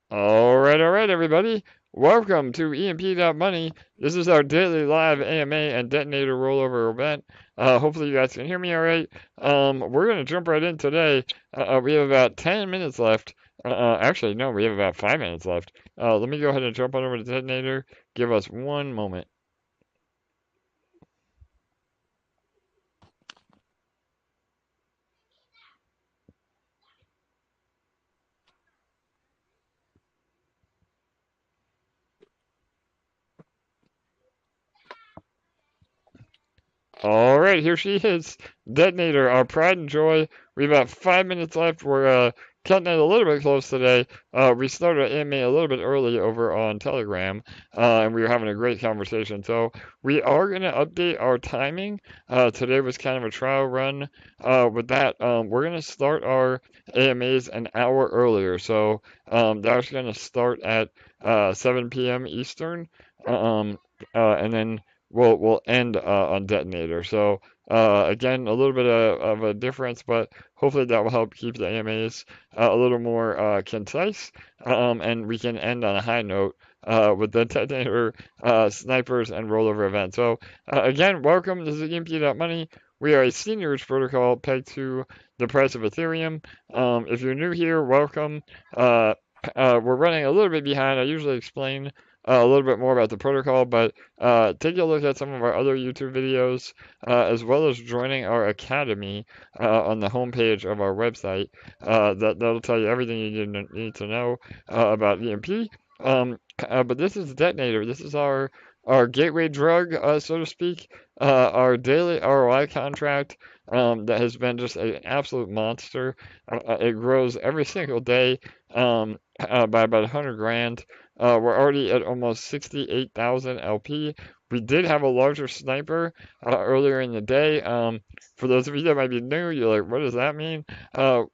All right, everybody. Welcome to EMP.Money. This is our daily live AMA and detonator rollover event. Hopefully you guys can hear me all right. We're going to jump right in today. We have about 10 minutes left. Actually, no, we have about 5 minutes left. Let me go ahead and jump on over to detonator. Give us one moment. All right, here she is. Detonator, our pride and joy. We have about 5 minutes left. We're cutting it a little bit close today. We started AMA a little bit early over on Telegram, and we were having a great conversation. So we are going to update our timing. Today was kind of a trial run. With that, we're going to start our AMAs an hour earlier. So that's going to start at 7 p.m. Eastern. Um, and then we'll end on detonator. So again, a little bit of a difference, but hopefully that will help keep the AMAs a little more concise, and we can end on a high note with the detonator snipers and rollover event. So again, welcome. This is EMP.Money. We are a seigniorage protocol pegged to the price of Ethereum. If you're new here, welcome. Uh, we're running a little bit behind. I usually explain a little bit more about the protocol, but take a look at some of our other YouTube videos, as well as joining our academy on the homepage of our website. That'll tell you everything you need to know about EMP. But this is Detonator. This is our gateway drug, so to speak, our daily ROI contract that has been just an absolute monster. It grows every single day by about 100 grand. We're already at almost 68,000 LP. We did have a larger sniper earlier in the day. For those of you that might be new, you're like, what does that mean?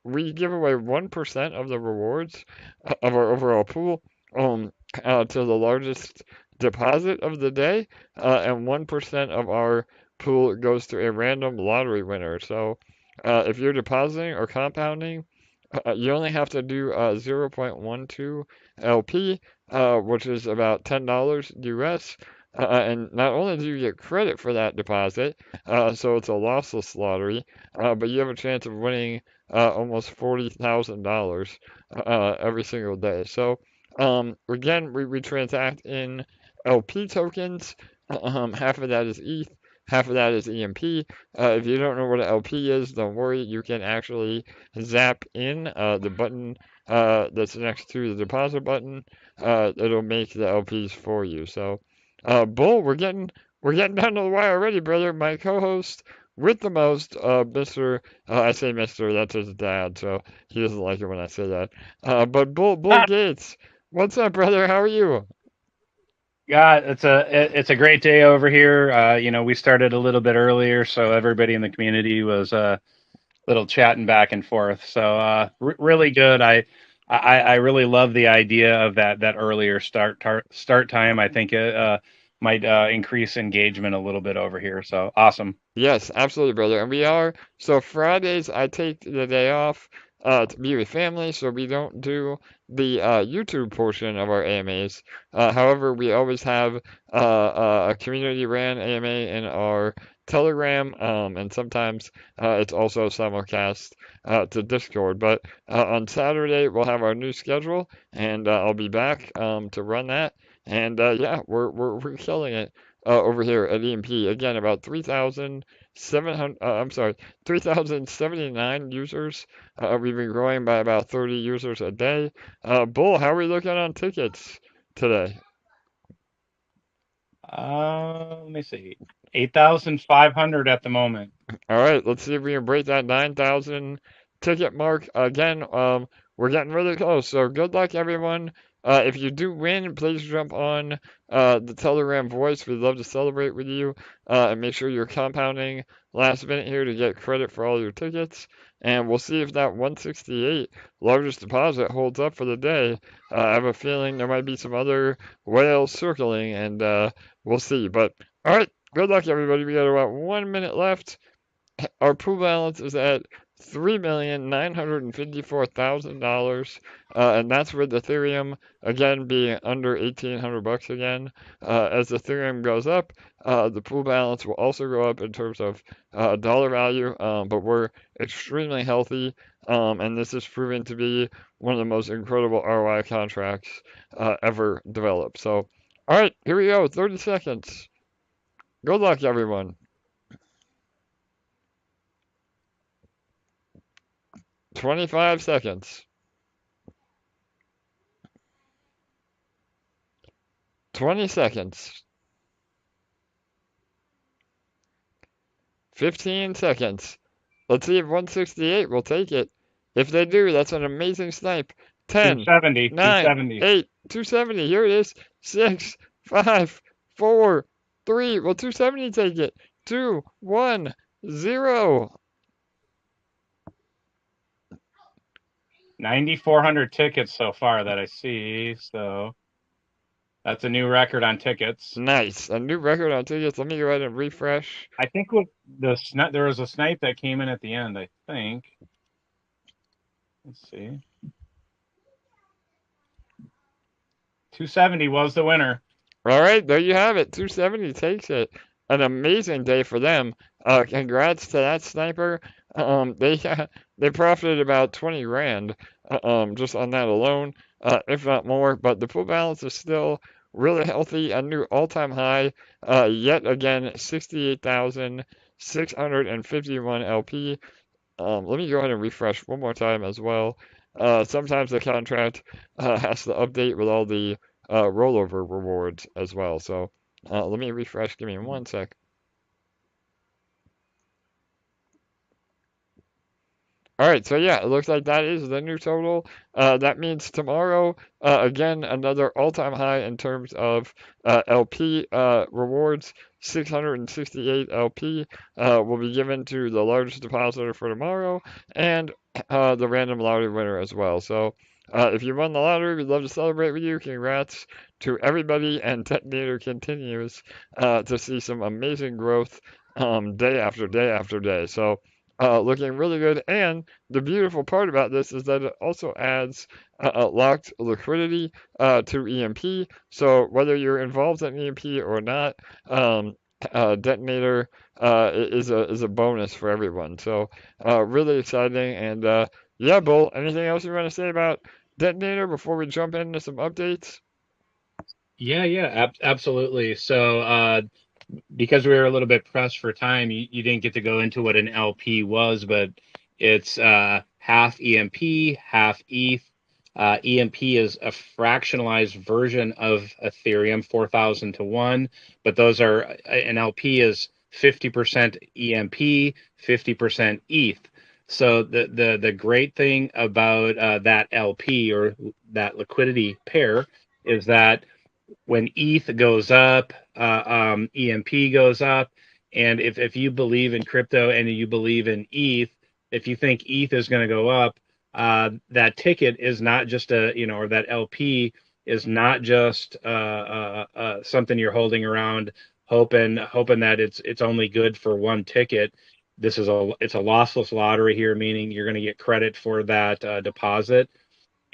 We give away 1% of the rewards of our overall pool to the largest deposit of the day, and 1% of our pool goes to a random lottery winner. So if you're depositing or compounding, you only have to do 0.12 LP, which is about $10 US. And not only do you get credit for that deposit, so it's a lossless lottery, but you have a chance of winning almost $40,000 every single day. So again, we transact in LP tokens. Half of that is ETH, half of that is EMP. If you don't know what an LP is, don't worry. You can actually zap in the button that's next to the deposit button. It'll make the LPs for you. So, Bull, we're getting down to the wire already, brother. My co-host with the most, Mr. I say Mr. That's his dad, so he doesn't like it when I say that. But Bull Gates, what's up, brother? How are you? Yeah, it's a great day over here. We started a little bit earlier, so everybody in the community was little chatting back and forth. So really good. I really love the idea of that earlier start time. I think it might increase engagement a little bit over here. So awesome. Yes, absolutely, brother. And we are. So Fridays, I take the day off to be with family, so we don't do the YouTube portion of our AMAs. However, we always have a community ran AMA in our Telegram, and sometimes it's also simulcast to Discord. But on Saturday, we'll have our new schedule, and I'll be back to run that. And yeah, we're killing it over here at EMP. Again, about 3,700, I'm sorry, 3,079 users. We've been growing by about 30 users a day. Bull, how are we looking on tickets today? Let me see, 8,500 at the moment. All right, let's see if we can break that 9,000 ticket mark again. We're getting really close, so good luck, everyone. If you do win, please jump on the Telegram voice. We'd love to celebrate with you, and make sure you're compounding last minute here to get credit for all your tickets. And we'll see if that 168 largest deposit holds up for the day. I have a feeling there might be some other whales circling, and we'll see. But all right, good luck, everybody. We got about 1 minute left. Our pool balance is at $3,954,000, and that's with Ethereum again being under 1,800 bucks again. As Ethereum goes up, the pool balance will also go up in terms of dollar value, but we're extremely healthy, and this is proving to be one of the most incredible ROI contracts ever developed. So, all right, here we go. 30 seconds. Good luck, everyone. 25 seconds. 20 seconds. 15 seconds. Let's see if 168 will take it. If they do, that's an amazing snipe. 10, 270, 9, 270. 8, 270. Here it is. 6, 5, 4, 3. Will 270 take it? 2, 1, 0. 9,400 tickets so far that I see. So that's a new record on tickets. Nice. A new record on tickets. Let me go ahead and refresh. I think with there was a snipe that came in at the end, I think. Let's see. 270 was the winner. All right, there you have it. 270 takes it. An amazing day for them. Congrats to that sniper. They they profited about 20 grand just on that alone, if not more. But the pool balance is still really healthy. A new all-time high. Yet again, 68,651 LP. Let me go ahead and refresh one more time as well. Sometimes the contract has to update with all the rollover rewards as well. So let me refresh. Give me one sec. All right, so yeah, it looks like that is the new total. That means tomorrow, again, another all-time high in terms of LP rewards. 668 LP will be given to the largest depositor for tomorrow and the random lottery winner as well. So if you won the lottery, we'd love to celebrate with you. Congrats to everybody, and Detonator continues to see some amazing growth day after day after day. So looking really good. And the beautiful part about this is that it also adds locked liquidity to EMP. So whether you're involved in EMP or not, Detonator is a bonus for everyone. So really exciting. And yeah, Bull, anything else you want to say about Detonator before we jump into some updates? Yeah, absolutely. So, because we were a little bit pressed for time, you didn't get to go into what an LP was, but it's half EMP, half ETH. EMP is a fractionalized version of Ethereum, 4,000 to 1, but those are an LP is 50% EMP, 50% ETH. So the great thing about that LP or that liquidity pair is that when ETH goes up, EMP goes up. And if you believe in crypto and you believe in ETH, if you think ETH is going to go up, that ticket is not just or that LP is not just something you're holding around, hoping that it's only good for one ticket. It's a lossless lottery here, meaning you're going to get credit for that deposit.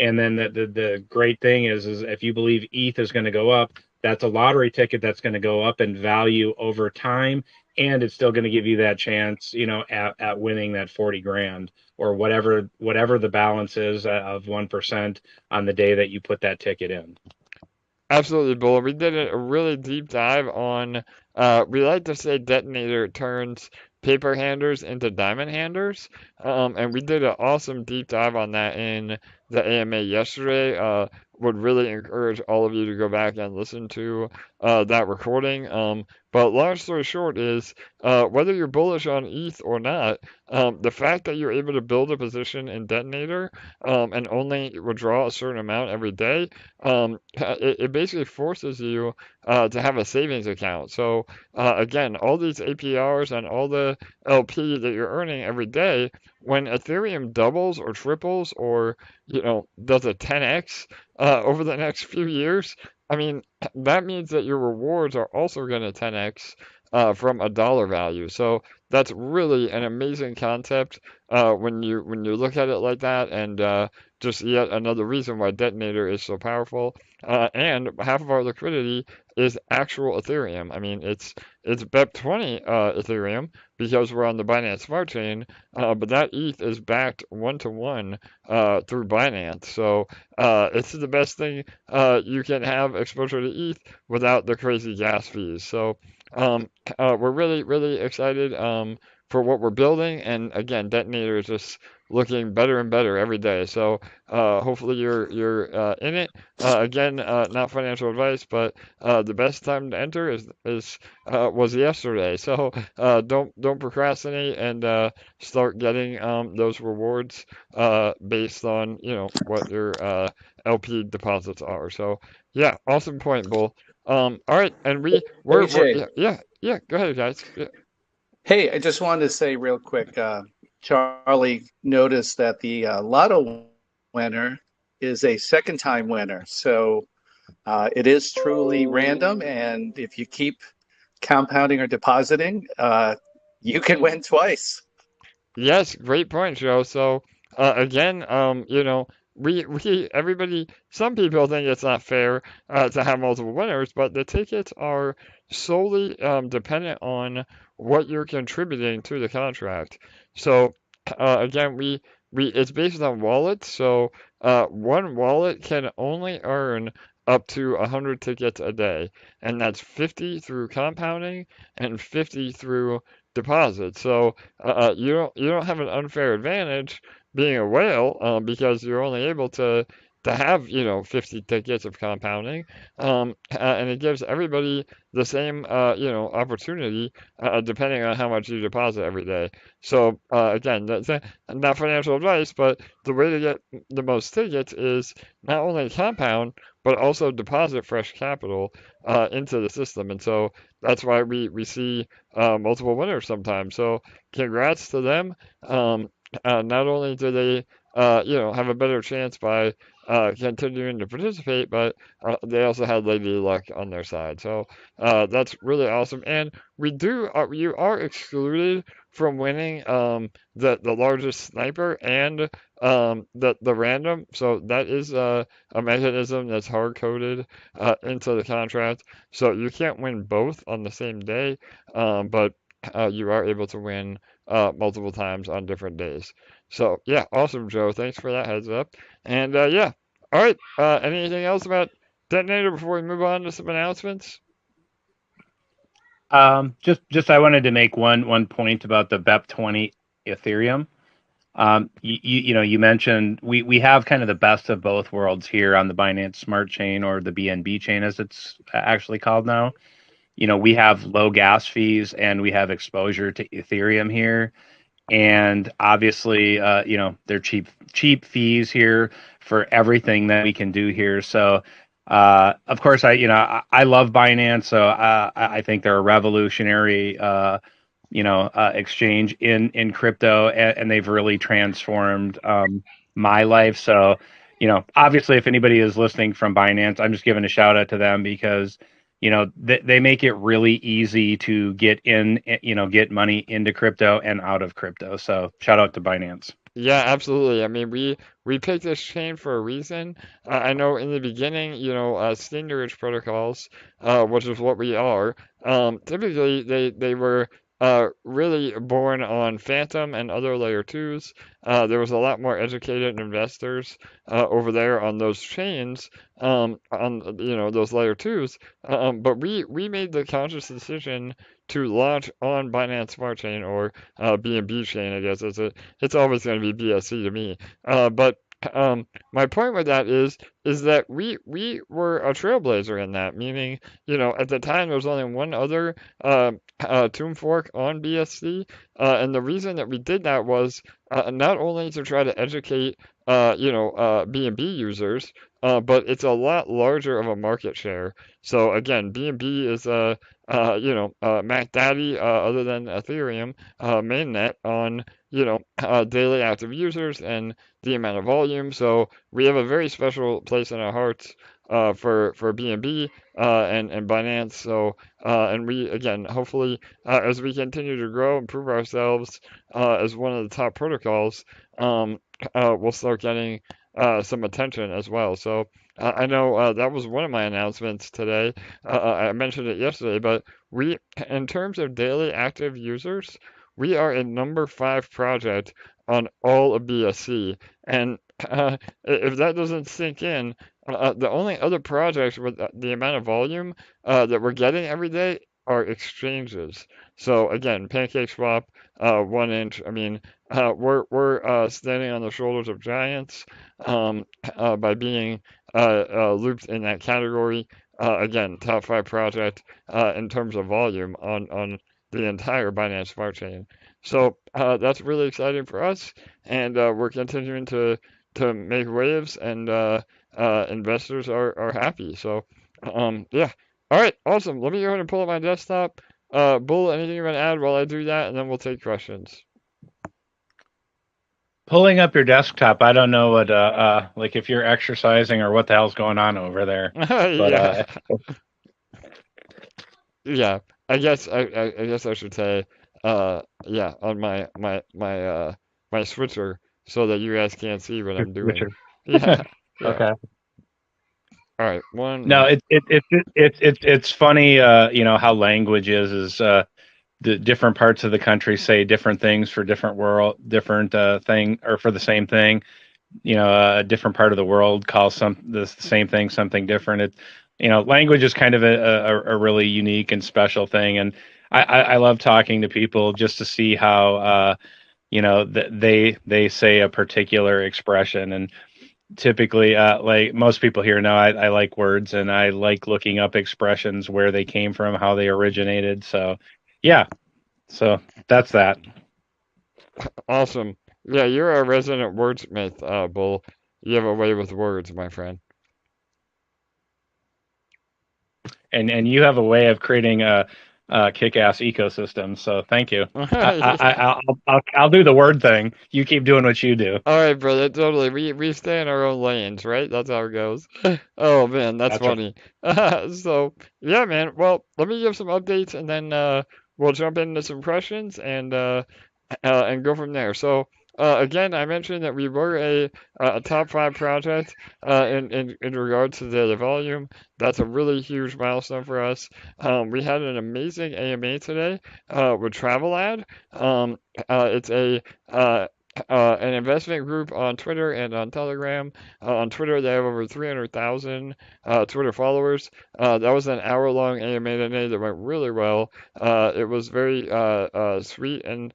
And then the great thing is if you believe ETH is going to go up, that's a lottery ticket that's going to go up in value over time, and it's still going to give you that chance, at winning that 40 grand or whatever the balance is of 1% on the day that you put that ticket in. Absolutely, Bull. We did a really deep dive on, we like to say Detonator turns paper handers into diamond handers. And we did an awesome deep dive on that in the AMA yesterday. Would really encourage all of you to go back and listen to that recording. But long story short is, whether you're bullish on ETH or not, the fact that you're able to build a position in Detonator and only withdraw a certain amount every day, it basically forces you to have a savings account. So again, all these APRs and all the LP that you're earning every day, when Ethereum doubles or triples or does a 10x over the next few years, I mean that means that your rewards are also going to 10x from a dollar value. So that's really an amazing concept when you look at it like that, and just yet another reason why Detonator is so powerful. And half of our liquidity is actual Ethereum. I mean, it's BEP20 Ethereum because we're on the Binance Smart Chain, but that ETH is backed 1-to-1 through Binance. So it's the best thing you can have exposure to ETH without the crazy gas fees. So um, we're really, really excited for what we're building. And again, Detonator is just looking better and better every day. So hopefully you're in it. Again, not financial advice, but the best time to enter is was yesterday. So don't procrastinate and start getting those rewards based on what your LP deposits are. So yeah, awesome point, Bull. All right, and we're AJ, yeah, yeah, yeah. Go ahead, guys. Yeah. hey, I just wanted to say real quick, Charlie noticed that the Lotto winner is a second time winner. So it is truly random. And if you keep compounding or depositing, you can win twice. Yes, great point, Joe. So again, everybody, some people think it's not fair to have multiple winners, but the tickets are solely dependent on what you're contributing to the contract. So again, we it's based on wallets. So one wallet can only earn up to 100 tickets a day, and that's 50 through compounding and 50 through deposit. So you don't have an unfair advantage being a whale because you're only able to have 50 tickets of compounding, and it gives everybody the same opportunity depending on how much you deposit every day. So again, that's not financial advice, but the way to get the most tickets is not only compound but also deposit fresh capital into the system, and so that's why we see multiple winners sometimes. So congrats to them. Not only do they, have a better chance by continuing to participate, but they also had Lady Luck on their side. So that's really awesome. And you are excluded from winning the largest sniper and the random. So that is a mechanism that's hard coded into the contract. So you can't win both on the same day, but you are able to win multiple times on different days. So yeah, awesome, Joe. Thanks for that heads up. And yeah, all right. Anything else about Detonator before we move on to some announcements? Just I wanted to make one point about the BEP20 Ethereum. You mentioned we have kind of the best of both worlds here on the Binance Smart Chain, or the BNB chain as it's actually called now. We have low gas fees and we have exposure to Ethereum here, and obviously, they're cheap fees here for everything that we can do here. So, of course, I love Binance, so I think they're a revolutionary, exchange in crypto, and they've really transformed my life. So, obviously, if anybody is listening from Binance, I'm just giving a shout out to them because they make it really easy to get in, get money into crypto and out of crypto. So shout out to Binance. Yeah, absolutely. I mean, we picked this chain for a reason. I know in the beginning, seigniorage protocols, which is what we are, typically they were really born on Phantom and other layer twos. There was a lot more educated investors over there on those chains, on those layer twos. But we made the conscious decision to launch on Binance Smart Chain, or BNB chain, I guess. It's always going to be BSC to me. But my point with that is that we were a trailblazer in that, meaning at the time there was only one other tomb fork on BSC, and the reason that we did that was not only to try to educate BNB users, but it's a lot larger of a market share. So again, BNB is Mac Daddy, other than Ethereum, mainnet on daily active users and the amount of volume. So we have a very special place in our hearts for BNB and Binance. So and we again hopefully as we continue to grow and prove ourselves as one of the top protocols, we'll start getting some attention as well. So I know that was one of my announcements today. I mentioned it yesterday, but in terms of daily active users, we are a number 5 project on all of BSC. And if that doesn't sink in, the only other projects with the amount of volume that we're getting every day are exchanges. So again, PancakeSwap, 1inch. I mean, we're standing on the shoulders of giants by being looped in that category. Again, top 5 project in terms of volume on the entire Binance Smart Chain. So that's really exciting for us, and we're continuing to make waves, and investors are happy. So yeah. All right, awesome. Let me go ahead and pull up my desktop. Bull, anything you want to add while I do that, and then we'll take questions. Pulling up your desktop, I don't know what like if you're exercising or what the hell's going on over there. But Yeah. Yeah, I guess I should say, yeah, on my switcher, so that you guys can't see what I'm doing. Richard. Yeah, yeah. Okay. All right, one No, minute. it's funny, you know, how language is the different parts of the country say different things for different thing, or for the same thing. You know, a different part of the world calls the same thing something different. You know, language is kind of a really unique and special thing, and I love talking to people just to see how you know they say a particular expression. And typically, like most people here know, I like words, and I like looking up expressions, where they came from, how they originated. So yeah, so that's that. Awesome. Yeah, you're a resident wordsmith, Bull. You have a way with words, my friend. And you have a way of creating a kick-ass ecosystem. So thank you. Yeah. I'll do the word thing. You keep doing what you do. All right, brother. Totally. We stay in our own lanes, right? That's how it goes. Oh man, that's That's right. funny. So yeah, man. Well, let me give some updates, and then we'll jump into some questions and go from there. So again, I mentioned that we were a top 5 project in regards to the volume. That's a really huge milestone for us. We had an amazing AMA today with TravelLadd. It's a an investment group on Twitter and on Telegram. On Twitter, they have over 300,000 Twitter followers. That was an hour-long AMA today that went really well. It was very sweet and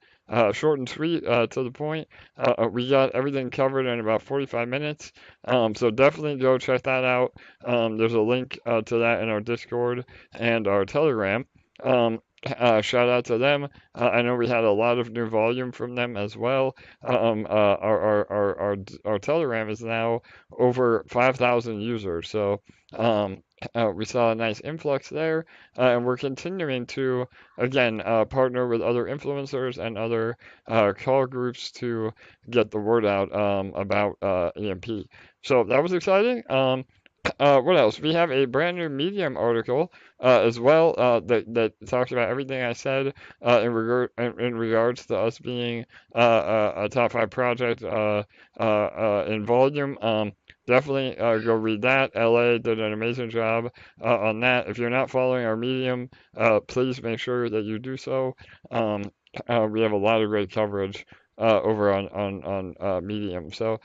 short and sweet to the point. We got everything covered in about 45 minutes. So definitely go check that out. There's a link to that in our Discord and our Telegram. Shout out to them. I know we had a lot of new volume from them as well. Our Telegram is now over 5,000 users. So we saw a nice influx there, and we're continuing to again partner with other influencers and other call groups to get the word out about EMP. So that was exciting. What else? We have a brand new Medium article as well that talks about everything I said in regards to us being a top 5 project in volume. Definitely go read that. LA did an amazing job on that. If you're not following our Medium, please make sure that you do so. We have a lot of great coverage over on Medium. So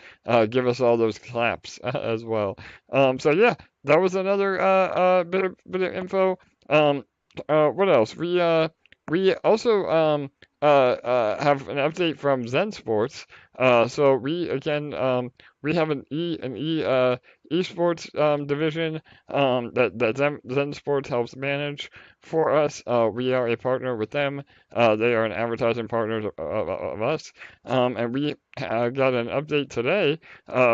give us all those claps as well. So yeah, that was another bit of info. Um, what else? We also have an update from Zen Sports. So we again we have an esports division that Zen Sports helps manage for us. We are a partner with them. They are an advertising partner of us. And we got an update today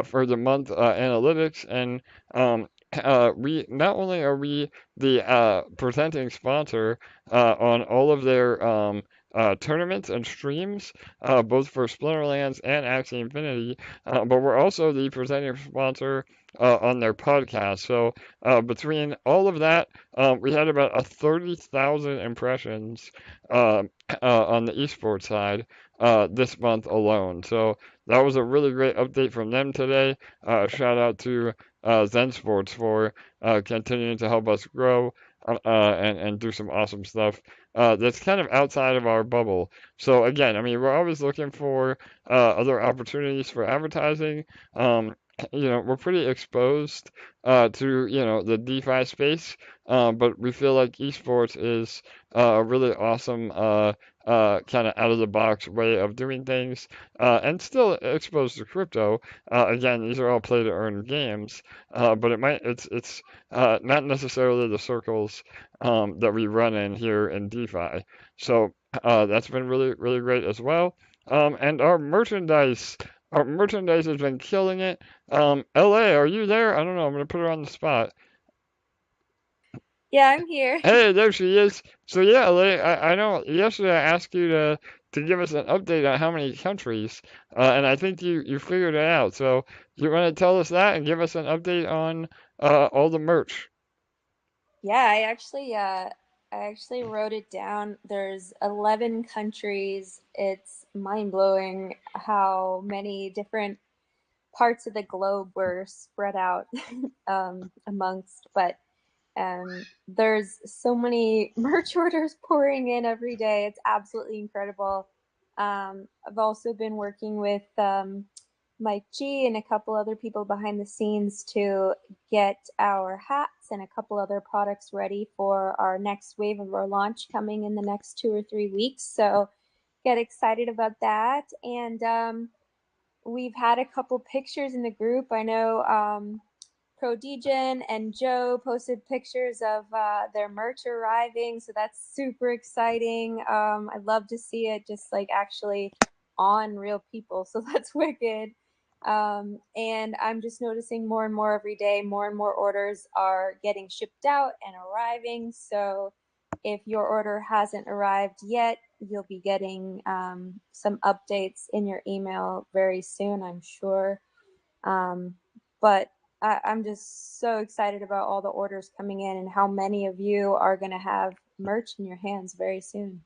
for the month analytics, and we not only are we the presenting sponsor on all of their tournaments and streams, both for Splinterlands and Axie Infinity. But we're also the presenting sponsor on their podcast. So between all of that, we had about 30,000 impressions on the esports side this month alone. So that was a really great update from them today. Shout out to Zen Sports for continuing to help us grow and do some awesome stuff that's kind of outside of our bubble. So again, I mean, we're always looking for other opportunities for advertising. We're pretty exposed to the DeFi space, but we feel like esports is a really awesome kind of out of the box way of doing things, and still exposed to crypto. Again, these are all play to earn games, but it's not necessarily the circles that we run in here in DeFi. So that's been really really great as well. And our merchandise has been killing it. LA, are you there? I don't know. I'm gonna put her on the spot. Yeah, I'm here. Hey, there she is. So yeah, I know yesterday I asked you to give us an update on how many countries, and I think you figured it out. So you want to tell us that and give us an update on all the merch? Yeah, I actually wrote it down. There's 11 countries. It's mind-blowing how many different parts of the globe were spread out amongst, but there's so many merch orders pouring in every day. It's absolutely incredible. I've also been working with Mike G and a couple other people behind the scenes to get our hats and a couple other products ready for our next wave of our launch coming in the next 2 or 3 weeks. So get excited about that. And we've had a couple pictures in the group. I know ProDegen and Joe posted pictures of their merch arriving, so that's super exciting. I'd love to see it just like actually on real people, so that's wicked. And I'm just noticing more and more every day, more and more orders are getting shipped out and arriving. So if your order hasn't arrived yet, you'll be getting some updates in your email very soon, I'm sure. But I'm just so excited about all the orders coming in and how many of you are going to have merch in your hands very soon.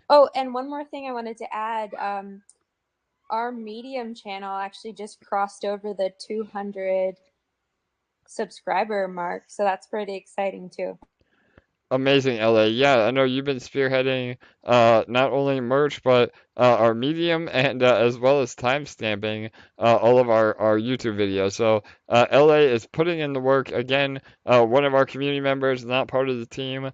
Oh, and one more thing I wanted to add. Our Medium channel actually just crossed over the 200 subscriber mark, so that's pretty exciting too. Amazing, LA. Yeah, I know you've been spearheading not only merch but our Medium and as well as timestamping all of our YouTube videos. So LA is putting in the work again. One of our community members, not part of the team,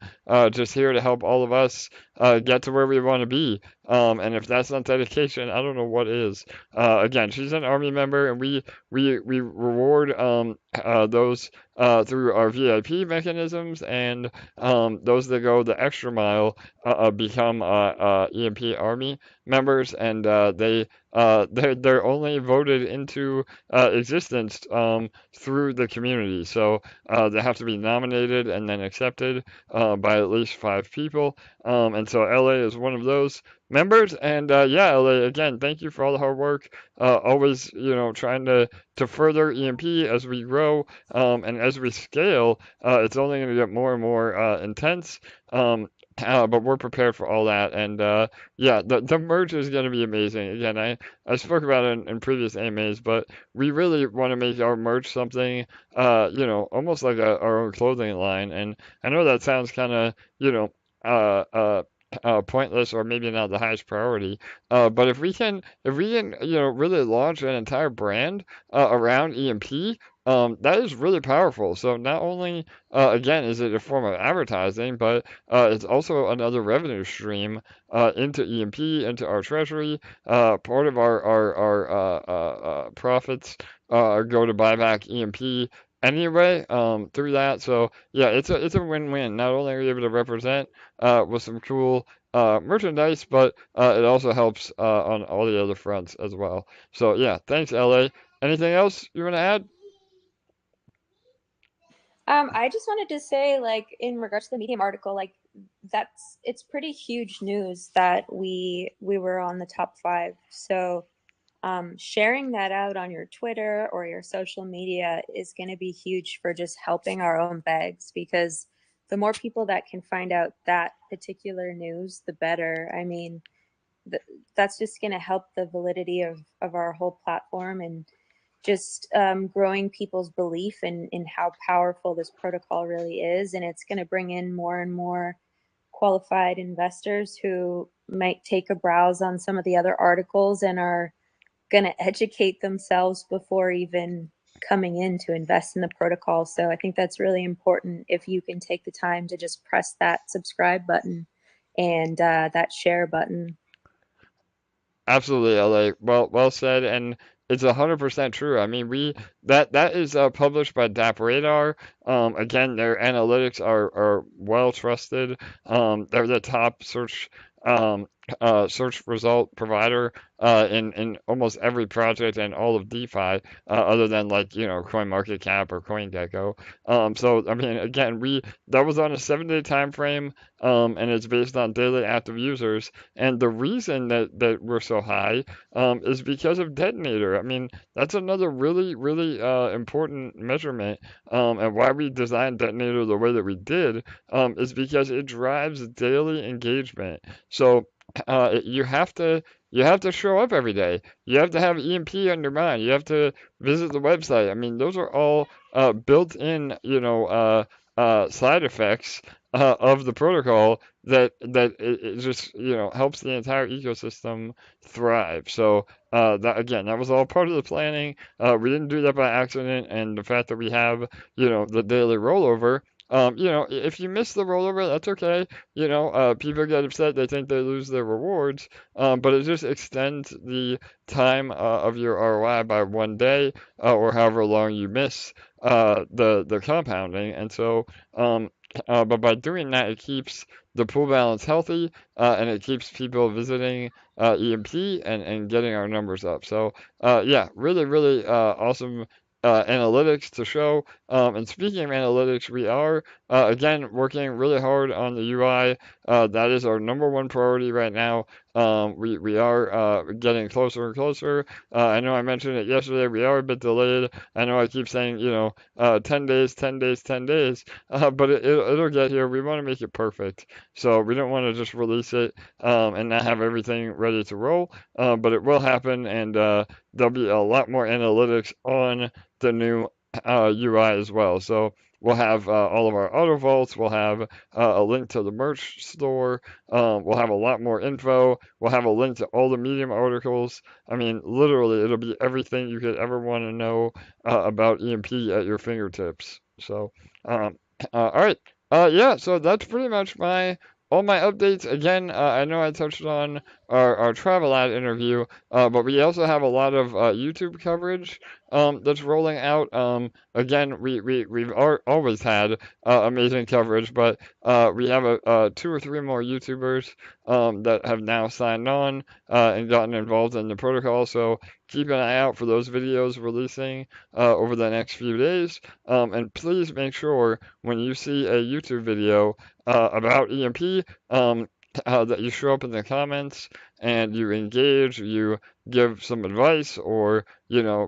just here to help all of us get to where we want to be. And if that's not dedication, I don't know what is. Again, she's an Army member, and we reward those through our VIP mechanisms, and those that go the extra mile become EMP Army members, and they're only voted into existence through the community. So they have to be nominated and then accepted by at least 5 people. And so LA is one of those members. And yeah, LA, again, thank you for all the hard work. Always, trying to further EMP as we grow and as we scale. It's only going to get more and more intense. But we're prepared for all that, and yeah, the merge is going to be amazing. Again, I spoke about it in previous AMAs, but we really want to make our merch something, almost like our own clothing line. And I know that sounds kind of, uh, uh, pointless or maybe not the highest priority. But if we can, really launch an entire brand around EMP, that is really powerful. So not only, again, is it a form of advertising, but it's also another revenue stream into EMP, into our treasury. Part of our profits go to buy back EMP anyway through that. So yeah, it's a win-win. Not only are you able to represent with some cool merchandise, but it also helps on all the other fronts as well. So yeah, thanks, LA. Anything else you want to add? I just wanted to say, like, in regards to the Medium article, like, it's pretty huge news that we were on the top 5. So sharing that out on your Twitter or your social media is going to be huge for just helping our own bags, because the more people that can find out that particular news, the better. I mean, that's just going to help the validity of our whole platform, and just growing people's belief in how powerful this protocol really is. And it's going to bring in more and more qualified investors who might take a browse on some of the other articles and are going to educate themselves before even coming in to invest in the protocol. So I think that's really important, if you can take the time to just press that subscribe button and that share button. Absolutely, LA. Well said, and it's 100% true. I mean, that is published by DappRadar. Again, their analytics are well trusted. They're the top search result provider in almost every project and all of DeFi, other than like CoinMarketCap or CoinGecko. So I mean, again, that was on a 7-day time frame, and it's based on daily active users. And the reason that we're so high is because of Detonator. I mean, that's another really, really important measurement, and why we designed Detonator the way that we did is because it drives daily engagement. So you have to show up every day. You have to have EMP on your mind. You have to visit the website. I mean, those are all built-in, side effects of the protocol it just helps the entire ecosystem thrive. So that was all part of the planning. We didn't do that by accident, and the fact that we have the daily rollover. If you miss the rollover, that's okay. People get upset; they think they lose their rewards, but it just extends the time of your ROI by 1 day, or however long you miss the compounding. And so, but by doing that, it keeps the pool balance healthy, and it keeps people visiting EMP and getting our numbers up. So, yeah, really, really awesome analytics to show. And speaking of analytics, we are again working really hard on the UI. That is our #1 priority right now. We are getting closer and closer. I know I mentioned it yesterday. We are a bit delayed. I know I keep saying 10 days, 10 days, 10 days, but it'll get here. We want to make it perfect, so we don't want to just release it and not have everything ready to roll. But it will happen, and there'll be a lot more analytics on the new UI as well. So we'll have all of our auto vaults. We'll have a link to the merch store. We'll have a lot more info. We'll have a link to all the Medium articles. I mean, literally, it'll be everything you could ever want to know about EMP at your fingertips. So, all right. Yeah, so that's pretty much all my updates. Again, I know I touched on our TravelLadd interview, but we also have a lot of YouTube coverage that's rolling out. Again, we've always had amazing coverage, but we have 2 or 3 more YouTubers that have now signed on and gotten involved in the protocol. So keep an eye out for those videos releasing over the next few days. And please make sure when you see a YouTube video about EMP, that you show up in the comments and you engage, you give some advice or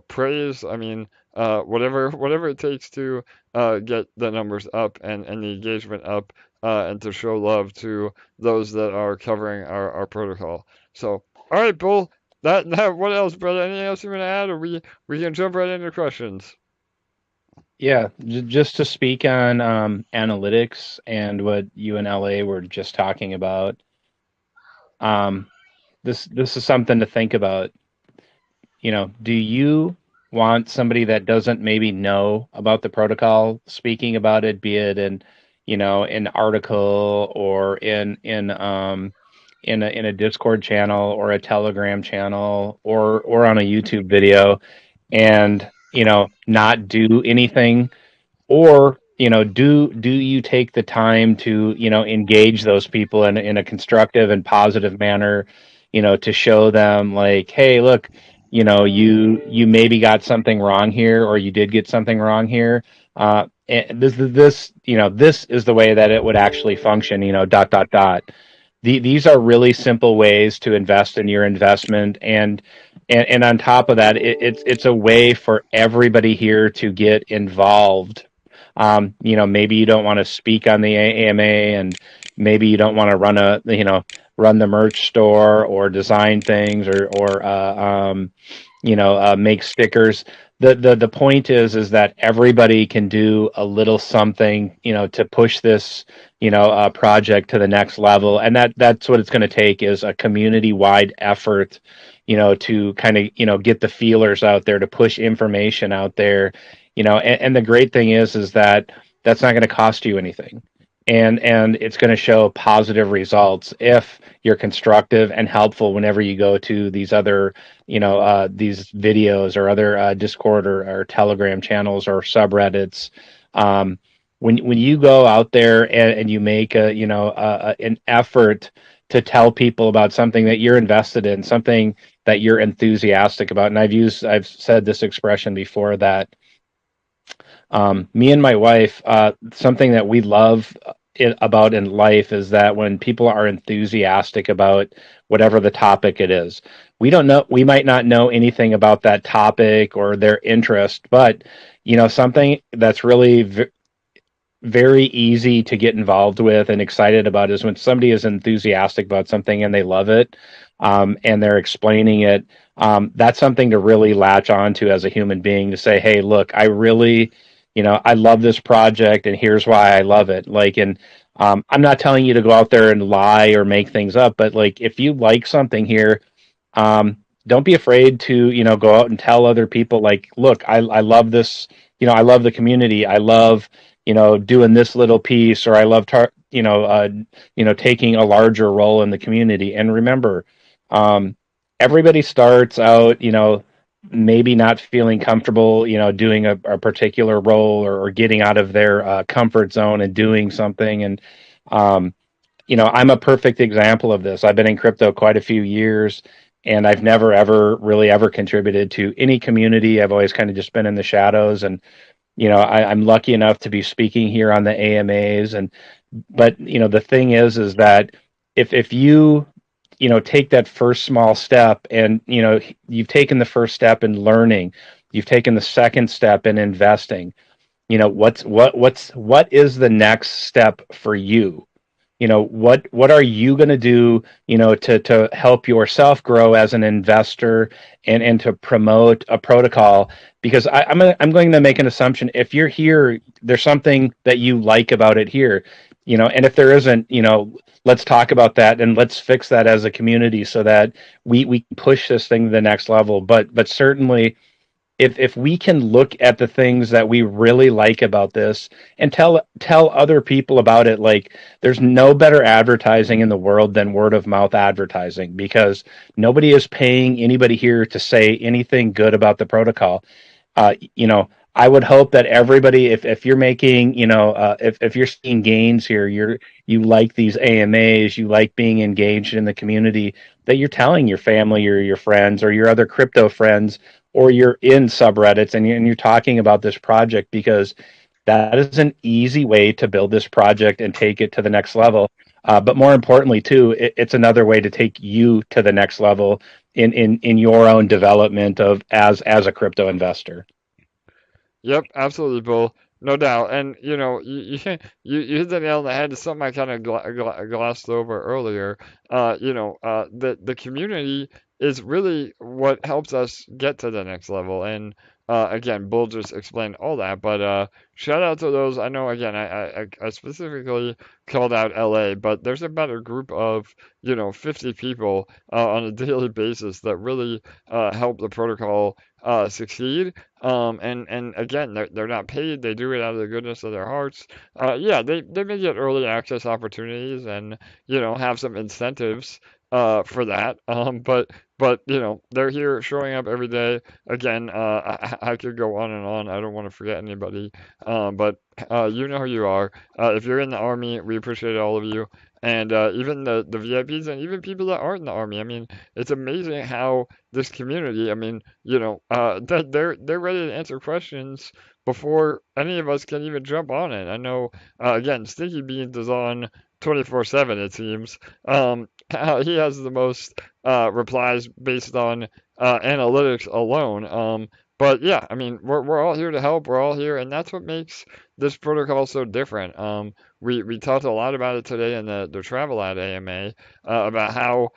praise. I mean, whatever it takes to get the numbers up and the engagement up, and to show love to those that are covering our protocol. So, all right, Bull. That what else, brother? Anything else you want to add, or we can jump right into questions? Yeah, just to speak on analytics and what you and LA were just talking about. This is something to think about. Do you want somebody that doesn't maybe know about the protocol speaking about it, be it in an article or in a Discord channel or a Telegram channel or on a YouTube video, and not do anything? Or do you take the time to engage those people in a constructive and positive manner, to show them like, hey, look, you maybe got something wrong here, or you did get something wrong here, this this is the way that it would actually function. Dot dot dot. These are really simple ways to invest in your investment, and on top of that, it's a way for everybody here to get involved. Maybe you don't want to speak on the AMA, and maybe you don't want to run the merch store or design things or make stickers. The point is that everybody can do a little something, to push this, project to the next level, and that's what it's going to take, is a community wide effort, to kind of, get the feelers out there, to push information out there, and the great thing is that that's not going to cost you anything, and it's going to show positive results if you're constructive and helpful whenever you go to these other, these videos or other Discord or Telegram channels or subreddits. When you go out there and you make an effort to tell people about something that you're invested in, something that you're enthusiastic about, and I've said this expression before, that me and my wife, something that we love about in life is that when people are enthusiastic about whatever the topic it is, we might not know anything about that topic or their interest, but something that's really very easy to get involved with and excited about is when somebody is enthusiastic about something and they love it, and they're explaining it. That's something to really latch onto as a human being, to say, hey, look, I really, I love this project and here's why I love it. And I'm not telling you to go out there and lie or make things up, but like, if you like something here, don't be afraid to, go out and tell other people, like, look, I love this, I love the community. I love, doing this little piece, or I love, taking a larger role in the community. And remember, everybody starts out, maybe not feeling comfortable, doing a particular role, or getting out of their comfort zone and doing something. And, I'm a perfect example of this. I've been in crypto quite a few years, and I've never, ever really ever contributed to any community. I've always kind of just been in the shadows. And, I'm lucky enough to be speaking here on the AMAs. But, the thing is that if you, take that first small step, and, you've taken the first step in learning, you've taken the second step in investing, what is the next step for you? What are you going to do, to help yourself grow as an investor, and to promote a protocol? Because I'm going to make an assumption. If you're here, there's something that you like about it here, and if there isn't, let's talk about that, and let's fix that as a community, so that we push this thing to the next level. But certainly, if we can look at the things that we really like about this, and tell other people about it, like, there's no better advertising in the world than word of mouth advertising, because nobody is paying anybody here to say anything good about the protocol. I would hope that everybody, if you're making, if you're seeing gains here, you like these AMAs, you like being engaged in the community, that you're telling your family or your friends or your other crypto friends, or you're in subreddits, and you're talking about this project, because that is an easy way to build this project and take it to the next level. But more importantly, too, it's another way to take you to the next level in your own development of as a crypto investor. Yep, absolutely, Bull. No doubt. And you hit the nail on the head. It's something I kind of glossed over earlier. The community is really what helps us get to the next level. And again, Bull just explained all that. But shout out to those. I know, again, I specifically called out LA, but there's about a group of 50 people on a daily basis that really help the protocol succeed. And again, they're not paid. They do it out of the goodness of their hearts. Yeah, they may get early access opportunities and have some incentives for that. But they're here showing up every day. Again, I could go on and on. I don't want to forget anybody. But you know who you are. If you're in the army, we appreciate all of you. And even the VIPs, and even people that aren't in the army. I mean, it's amazing how this community, I mean, they're ready to answer questions before any of us can even jump on it. I know, again, Sticky Beans is on 24/7, it seems. He has the most replies based on analytics alone. But yeah, I mean, we're all here to help. We're all here, and that's what makes this protocol so different. We talked a lot about it today in the TravelLadd AMA about how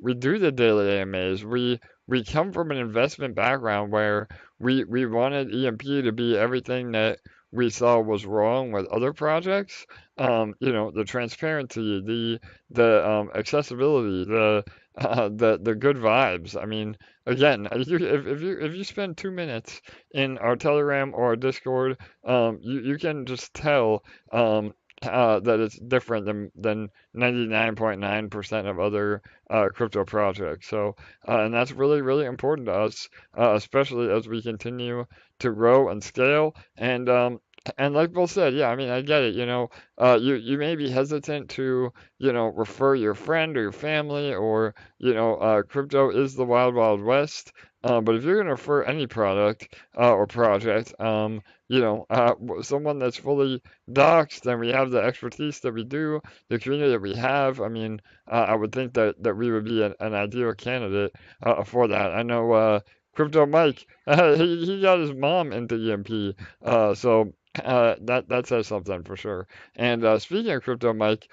we do the daily AMAs. We come from an investment background where we wanted EMP to be everything that we saw was wrong with other projects. The transparency, the accessibility, the good vibes. I mean, again, if you spend 2 minutes in our Telegram or our Discord, you can just tell that it's different than 99.9% of other crypto projects. So, and that's really, really important to us, especially as we continue to grow and scale. And like Bill said, yeah, I mean, I get it. You may be hesitant to, refer your friend or your family, or crypto is the wild, wild west. But if you're going to refer any product or project, someone that's fully doxed, and we have the expertise that we do, the community that we have. I mean, I would think that we would be an ideal candidate for that. I know Crypto Mike, he got his mom into EMP, so that says something for sure. And speaking of Crypto Mike,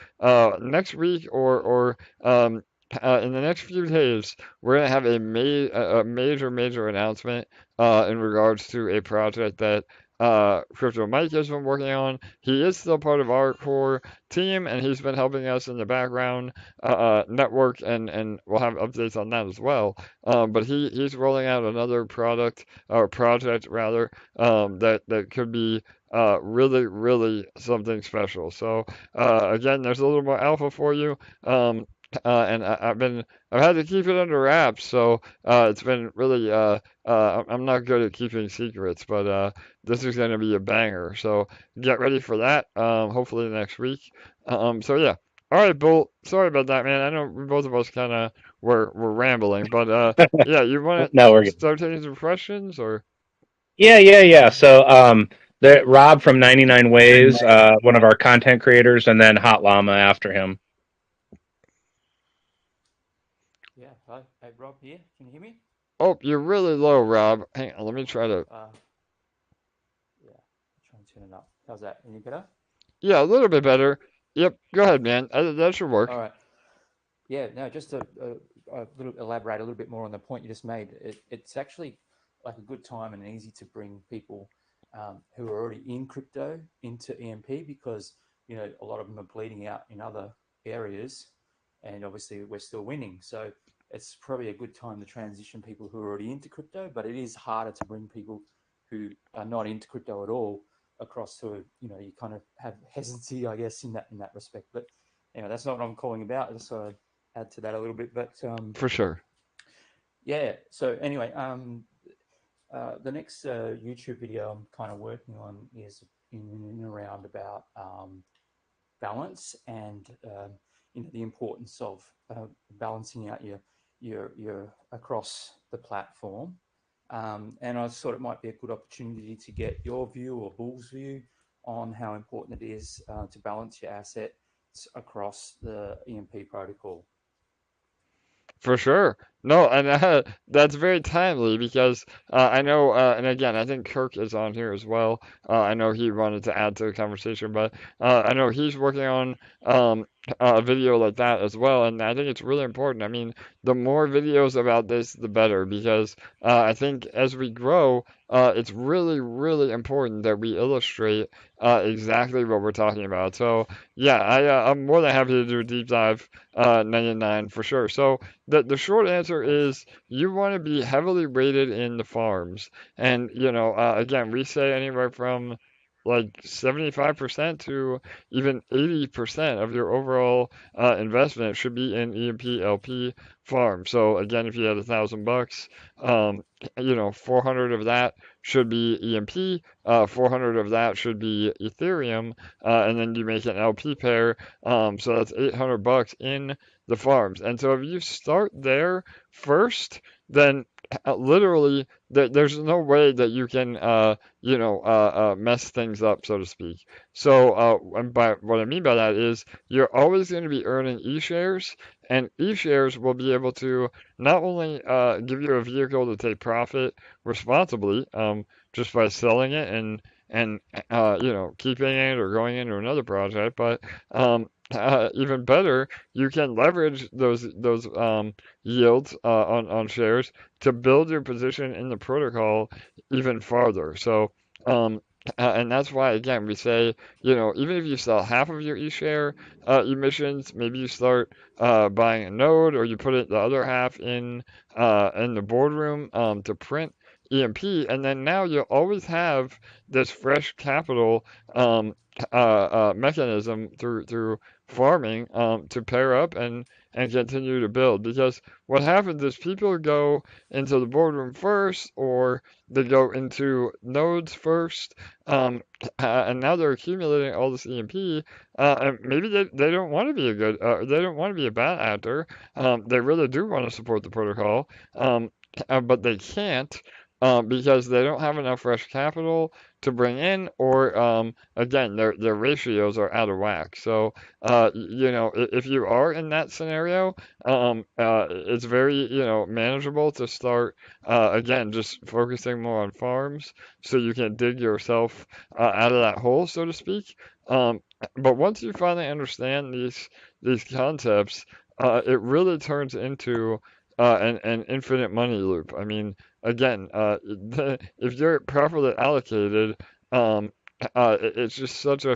next week or in the next few days, we're gonna have a major major announcement in regards to a project that Crypto Mike has been working on. He is still part of our core team, and he's been helping us in the background network, and we'll have updates on that as well. But he's rolling out another product or project rather that could be really really something special. So again, there's a little more alpha for you. And I've had to keep it under wraps, so it's been really I'm not good at keeping secrets, but this is going to be a banger. So get ready for that. Hopefully next week. So yeah. All right, Bill. Sorry about that, man. I know both of us kind of were rambling, but yeah, you want No, we're to good. start taking some questions, or? Yeah. So, the Rob from 99 Ways, one of our content creators, and then Hot Llama after him. Yeah, hi, hey, Rob here. Can you hear me? Oh, you're really low, Rob. Hang on, let me try to. Yeah, try and turn it up. How's that? Any better? Yeah, a little bit better. Yep, go ahead, man. That should work. All right. Yeah, no, just a little elaborate a little bit more on the point you just made. It's actually like a good time and easy to bring people who are already in crypto into EMP, because a lot of them are bleeding out in other areas, and obviously we're still winning. So it's probably a good time to transition people who are already into crypto, but it is harder to bring people who are not into crypto at all across to you kind of have hesitancy, I guess, in that respect. But that's not what I'm calling about. Just so I add to that a little bit. But For sure. yeah. So anyway, the next YouTube video I'm kind of working on is in and around about balance, and the importance of balancing out your across the platform. And I thought it might be a good opportunity to get your view or Bull's view on how important it is to balance your assets across the EMP protocol. For sure. No, and that's very timely because I know, and again, I think Kirk is on here as well. I know he wanted to add to the conversation, but I know he's working on a video like that as well, and I think it's really important. I mean, the more videos about this, the better, because I think as we grow, it's really, really important that we illustrate exactly what we're talking about. So, yeah, I'm more than happy to do a deep dive 99 for sure. So, the short answer is you want to be heavily weighted in the farms. And, again, we say anywhere from like 75% to even 80% of your overall investment should be in EMP LP farm. So again, if you had $1,000, 400 of that should be EMP, 400 of that should be Ethereum, and then you make an LP pair. So that's $800 in the farms. And so if you start there first, then literally there's no way that you can mess things up, so to speak. So and by what I mean by that is you're always going to be earning e-shares, and e-shares will be able to not only give you a vehicle to take profit responsibly, just by selling it and keeping it or going into another project, but even better, you can leverage those yields on shares to build your position in the protocol even farther. So, and that's why, again, we say, even if you sell half of your e-share emissions, maybe you start buying a node, or you put it the other half in the boardroom to print EMP, and then now you'll always have this fresh capital mechanism through farming to pair up and continue to build. Because what happens is people go into the boardroom first, or they go into nodes first, and now they're accumulating all this EMP, and maybe they don't want to be they don't want to be a bad actor. They really do want to support the protocol, but they can't. Because they don't have enough fresh capital to bring in, or again, their ratios are out of whack. So, if you are in that scenario, it's very, manageable to start, again, just focusing more on farms so you can dig yourself out of that hole, so to speak. Um, but once you finally understand these concepts, it really turns into an infinite money loop. I mean, again, if you're properly allocated, um, it's just such a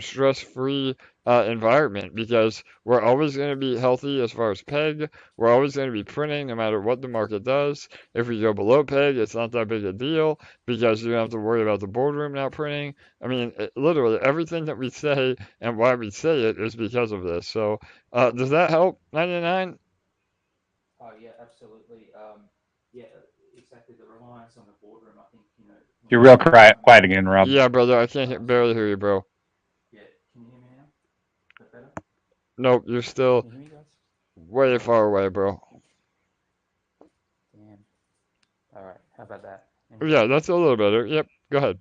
stress-free environment, because we're always going to be healthy as far as PEG. We're always going to be printing no matter what the market does. If we go below PEG, it's not that big a deal, because you don't have to worry about the boardroom not printing. I mean, literally everything that we say and why we say it is because of this. So, does that help, 99? Oh yeah, absolutely. Yeah, exactly. The reliance on the boardroom, I think, when You're you real start becoming, quiet again, Rob. Yeah, brother, I can't oh, barely hear you, bro. yeah, can you hear me now? Is that better? Nope, you're still Can you hear me, guys? way far away, bro. Damn. All right. How about that? Any Yeah, better? that's a little better. Yep, go ahead.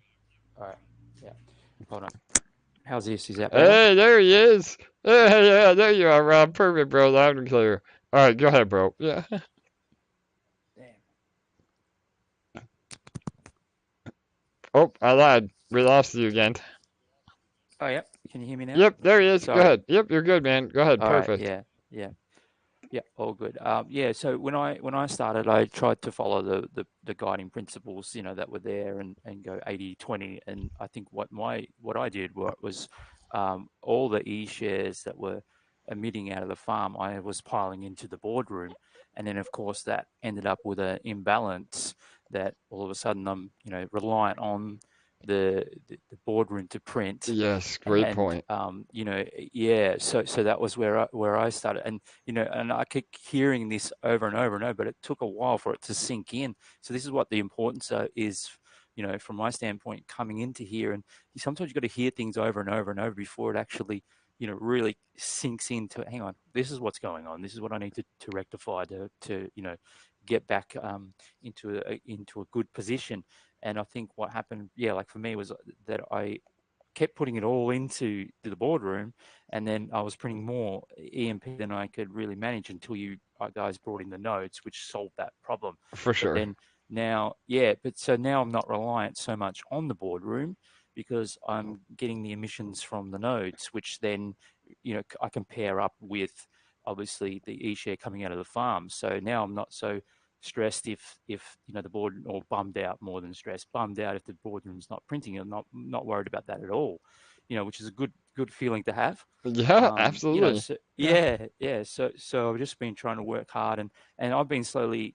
All right. Yeah. Hold on. How's this? Is that better? Hey, there he is. Hey, yeah, there you are, Rob. Perfect, bro. Loud and clear. All right, go ahead, bro. Yeah. Damn. Oh, I lied. We lost you again. Oh, yep. Can you hear me now? Yep, there he is. Go Sorry. ahead. Yep, you're good, man. Go ahead. All right. Perfect. Yeah. Yeah. Yeah, all good. Yeah, so when I started, I tried to follow the guiding principles, that were there, and go 80/20. And I think what I did was all the e-shares that were emitting out of the farm, I was piling into the boardroom, and then of course that ended up with an imbalance that all of a sudden I'm reliant on the boardroom to print, Yes, great and point. yeah, so that was where I started. And I keep hearing this over and over and over, but it took a while for it to sink in. So this is what the importance is, from my standpoint, coming into here. And sometimes you've got to hear things over and over and over before it actually really sinks into, hang on, this is what's going on, this is what I need to rectify to get back into a good position. And I think what happened, yeah, like for me, was that I kept putting it all into the boardroom, and then I was printing more EMP than I could really manage until you guys brought in the nodes, which solved that problem. For But sure. then now, yeah, but so now I'm not reliant so much on the boardroom, because I'm getting the emissions from the nodes, which then I can pair up with obviously the e-share coming out of the farm. So now I'm not so stressed if the board, or bummed out, more than stressed, bummed out if the boardroom's not printing. I'm not worried about that at all, which is a good feeling to have. Yeah, absolutely. So Yeah. yeah. So I've just been trying to work hard, and I've been slowly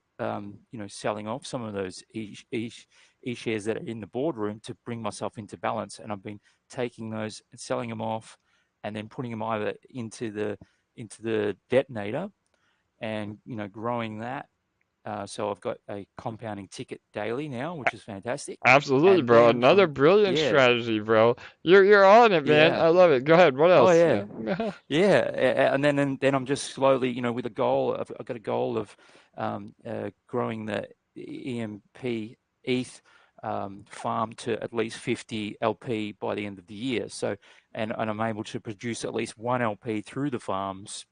selling off some of those e shares that are in the boardroom to bring myself into balance, and I've been taking those and selling them off, and then putting them either into the detonator, and growing that, So I've got a compounding ticket daily now, which is fantastic. Absolutely, And bro. then Another from brilliant yeah, strategy, bro. You're on it, man. yeah, I love it. Go ahead. What oh else? yeah, yeah. And then I'm just slowly, with a goal. I've got a goal of growing the EMP ETH farm to at least 50 LP by the end of the year. So, and I'm able to produce at least one LP through the farms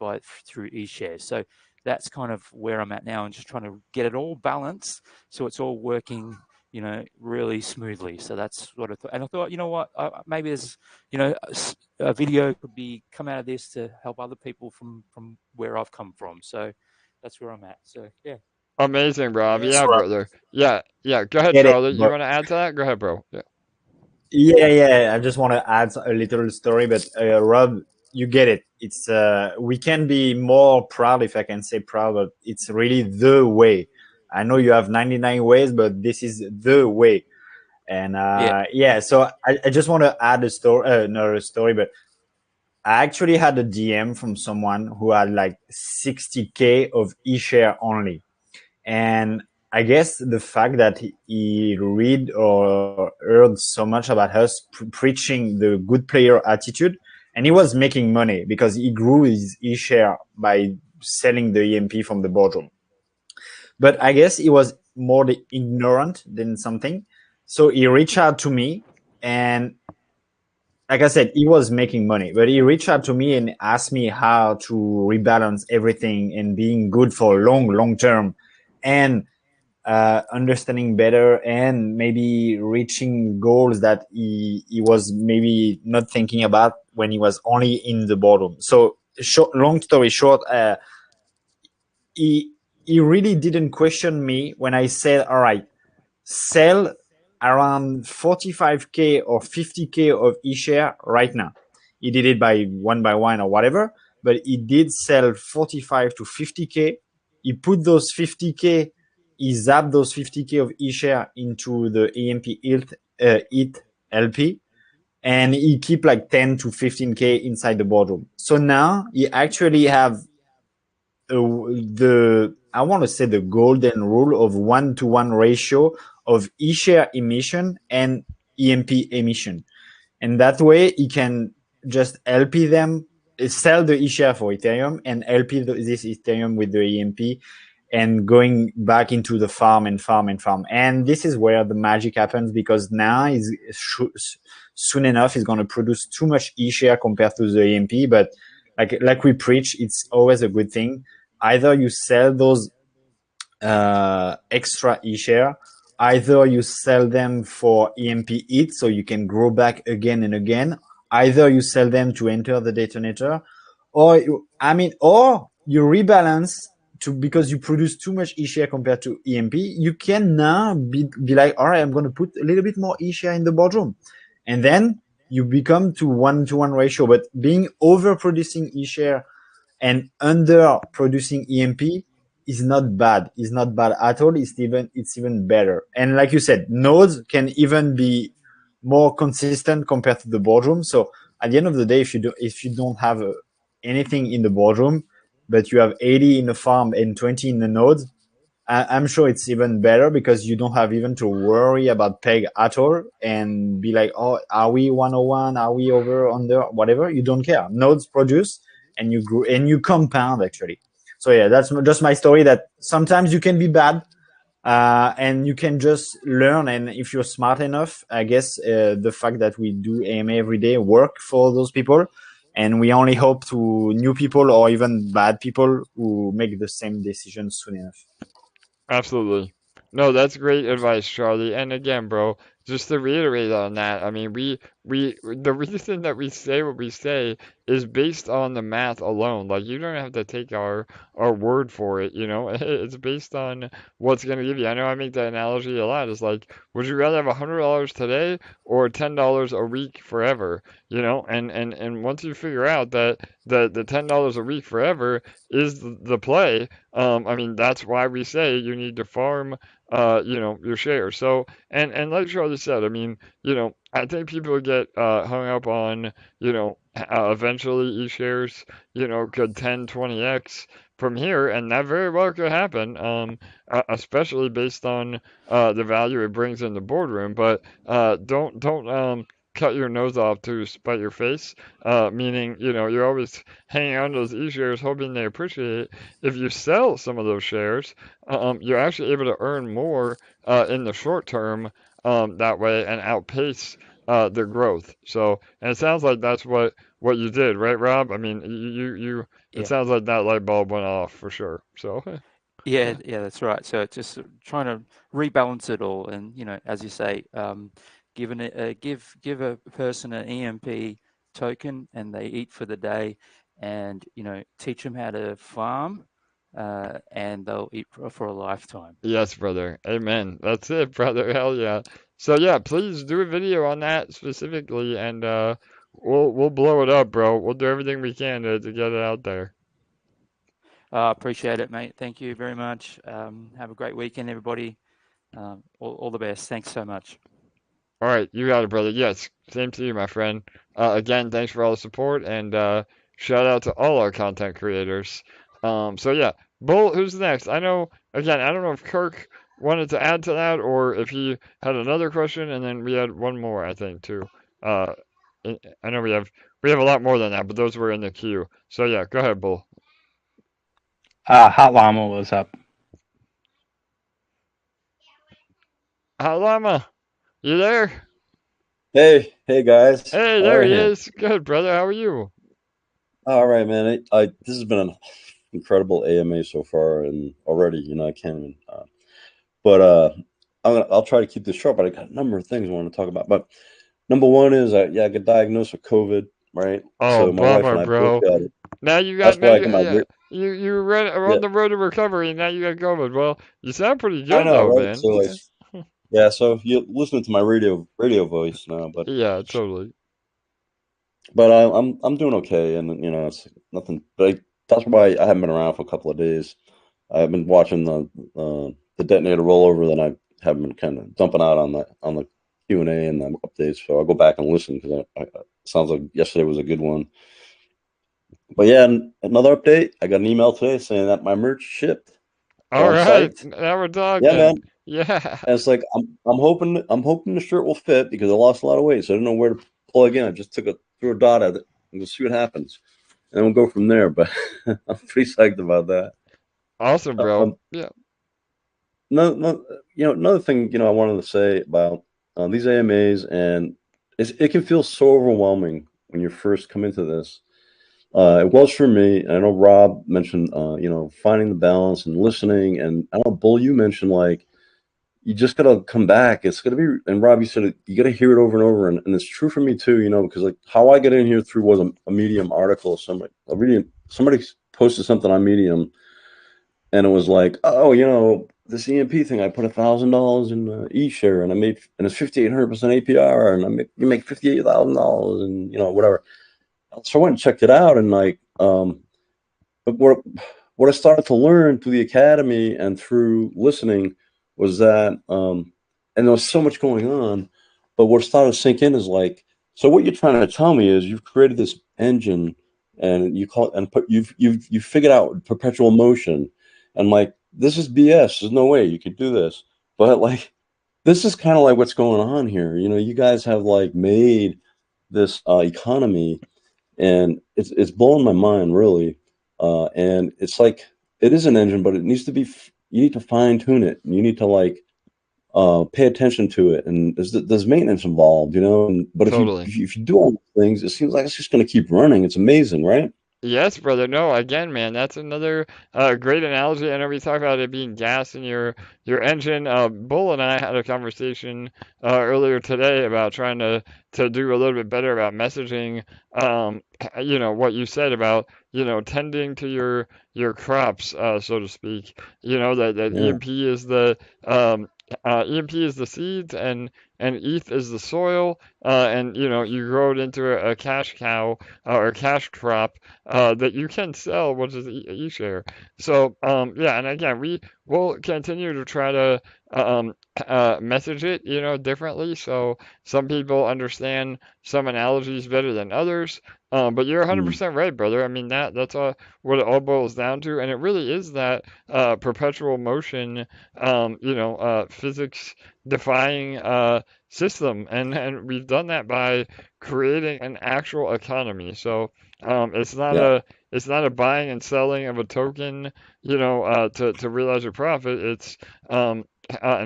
through eShares. So that's kind of where I'm at now, and just trying to get it all balanced so it's all working, really smoothly. So that's what I thought. And I thought, you know what, maybe there's, a video could come out of this to help other people from where I've come from. So that's where I'm at. So yeah. Amazing, Rob. Yes, Yeah, Rob. brother. Yeah, yeah. Go ahead, Get it, Charlie. You but want to add to that? Go ahead, bro. Yeah. yeah. I just want to add a little story, but Rob, you get it. It's we can be more proud, if I can say proud, but it's really the way. I know you have 99 ways, but this is the way. And Yeah. yeah, so I just want to add a story, another story, but I actually had a DM from someone who had like 60K of eShare only. And I guess the fact that he read or heard so much about us preaching the good player attitude, and he was making money because he grew his e-share by selling the EMP from the boardroom. But I guess he was more the ignorant than something. So he reached out to me, and like I said, he was making money, but he reached out to me and asked me how to rebalance everything and being good for long term, and understanding better, and maybe reaching goals that he was maybe not thinking about when he was only in the boardroom. So long story short, he really didn't question me when I said, all right, sell around 45K or 50K of eShare right now. He did it by one or whatever, but he did sell 45 to 50K. He put those 50K, he zapped those 50K of eShare into the EMP ETH LP, and he keep like 10 to 15K inside the boardroom. So now he actually have I want to say the golden rule of 1-to-1 ratio of eShare emission and EMP emission. And that way he can just LP them, sell the eShare for Ethereum and LP this Ethereum with the EMP, and going back into the farm and farm and farm. And this is where the magic happens, because now soon enough he's going to produce too much eShare compared to the EMP. But like we preach, it's always a good thing. Either you sell those extra eShare, either you sell them for EMP ETH so you can grow back again and again, either you sell them to enter the detonator, or you rebalance because you produce too much eShare compared to EMP. You can now be like, all right, I'm going to put a little bit more eShare in the boardroom, and then you become to 1-to-1 ratio. But being overproducing eShare and under producing EMP is not bad. It's not bad at all. It's even better. And like you said, nodes can even be more consistent compared to the boardroom. So at the end of the day, if you don't have anything in the boardroom, but you have 80 in the farm and 20 in the nodes, I'm sure it's even better, because you don't have even to worry about PEG at all and be like, oh, are we 101? Are we over, under, whatever? You don't care. Nodes produce, and you grow and you compound actually. So yeah, that's just my story, that sometimes you can be bad, and you can just learn. And if you're smart enough, I guess the fact that we do AMA every day work for those people, and we only hope to new people or even bad people who make the same decisions soon enough. Absolutely. No, that's great advice, Charlie. And again, bro, just to reiterate on that, I mean, the reason that we say what we say is based on the math alone. Like, you don't have to take our word for it, you know? It's based on what's going to give you. I know I make that analogy a lot. It's like, would you rather have $100 today or $10 a week forever, you know? And once you figure out that the $10 a week forever is the play, I mean, that's why we say you need to farm your shares. So, and like Charlie said, I mean, I think people get hung up on, eventually e-shares, could 10, 20x from here, and that very well could happen, especially based on the value it brings in the boardroom. But don't cut your nose off to spite your face, meaning, you're always hanging on to those e-shares hoping they appreciate. If you sell some of those shares, you're actually able to earn more in the short term that way and outpace their growth. So, and it sounds like that's what you did, right, Rob? I mean, it Yeah. sounds like that light bulb went off for sure. So, Yeah, yeah, that's right. So it's just trying to rebalance it all, and as you say, give a person an EMP token, and they eat for the day, and teach them how to farm, and they'll eat for a lifetime. yes, brother. Amen. That's it, brother. Hell yeah. So yeah, please do a video on that specifically, and we'll blow it up, bro. We'll do everything we can to get it out there. Appreciate it, mate. Thank you very much. Have a great weekend, everybody. All the best. Thanks so much. All right, you got it, brother. Yes, same to you, my friend. Again, thanks for all the support, and shout out to all our content creators. So yeah, Bull, who's next? I know, again, I don't know if Kirk wanted to add to that or if he had another question, and then we had one more, I think, too. Uh, I know we have a lot more than that, but those were in the queue. So yeah, go ahead, Bull. Hot Llama was up. Llama, you there? Hey guys, Hey, how there are he you? is. Good, brother. How are you? All right, man. This has been an incredible AMA so far, and already, I can't even. But I'll try to keep this short. But I got a number of things I want to talk about. But number one is, I got diagnosed with COVID, right? Oh, So my wife and bummer, I both bro. got it. Now you got That's now why I you got my yeah, are yeah. on the road to recovery and now you got COVID. Well, you sound pretty I good know, though, right? man. So like, yeah. So you're listening to my radio voice now, but Yeah, totally. I'm doing okay, and it's nothing. But that's why I haven't been around for a couple of days. I've been watching the detonator rollover, then I have been kind of dumping out on the Q&A and the updates. So I'll go back and listen because it sounds like yesterday was a good one. But yeah, another update. I got an email today saying that my merch shipped, so All I'm right, psyched. now we're Yeah, talking. man. Yeah. And it's like I'm hoping the shirt will fit because I lost a lot of weight, so I didn't know where to plug in. I just threw a dot at it and we'll see what happens, and we'll go from there. But I'm pretty psyched about that. Awesome, bro. Um, Yeah. no, another thing, I wanted to say about these AMAs, and it can feel so overwhelming when you first come into this. It was for me. I know Rob mentioned, finding the balance and listening, and I know Bull, you mentioned like you just gotta come back. It's gonna be, and Rob, you said it, you gotta hear it over and over, and it's true for me too. Because like how I got in here through was a Medium article. Somebody posted something on Medium, and it was like, oh, this EMP thing, I put $1,000 in eShare, and and it's 5,800% APR, and you make $58,000, and whatever. So I went and checked it out, and like, but what I started to learn through the academy and through listening was that, and there was so much going on, but what started to sink in is like, so what you're trying to tell me is you've created this engine, and you've figured out perpetual motion, and like this is BS. There's no way you could do this, but like this is kind of like what's going on here. You guys have like made this economy, and it's blowing my mind really. And it's like it is an engine, but it needs to be. You need to fine tune it. And you need to like pay attention to it, and there's maintenance involved, but if you Totally. if you do all these things, it seems like it's just going to keep running. It's amazing, right? Yes, brother. No, again, man, that's another great analogy. I know we talked about it being gas in your engine. Bull and I had a conversation earlier today about trying to do a little bit better about messaging. What you said about tending to your crops, so to speak. That Yeah, EMP is the seeds and ETH is the soil. and you grow it into a cash cow or a cash crop that you can sell, which is e-share. So yeah, and again, we will continue to try to message it, differently. So some people understand some analogies better than others. But you're 100% right, brother. I mean that's what it all boils down to, and it really is that perpetual motion, physics defying system, and we've done that by creating an actual economy. So it's not Yeah. a buying and selling of a token, to realize your profit. It's an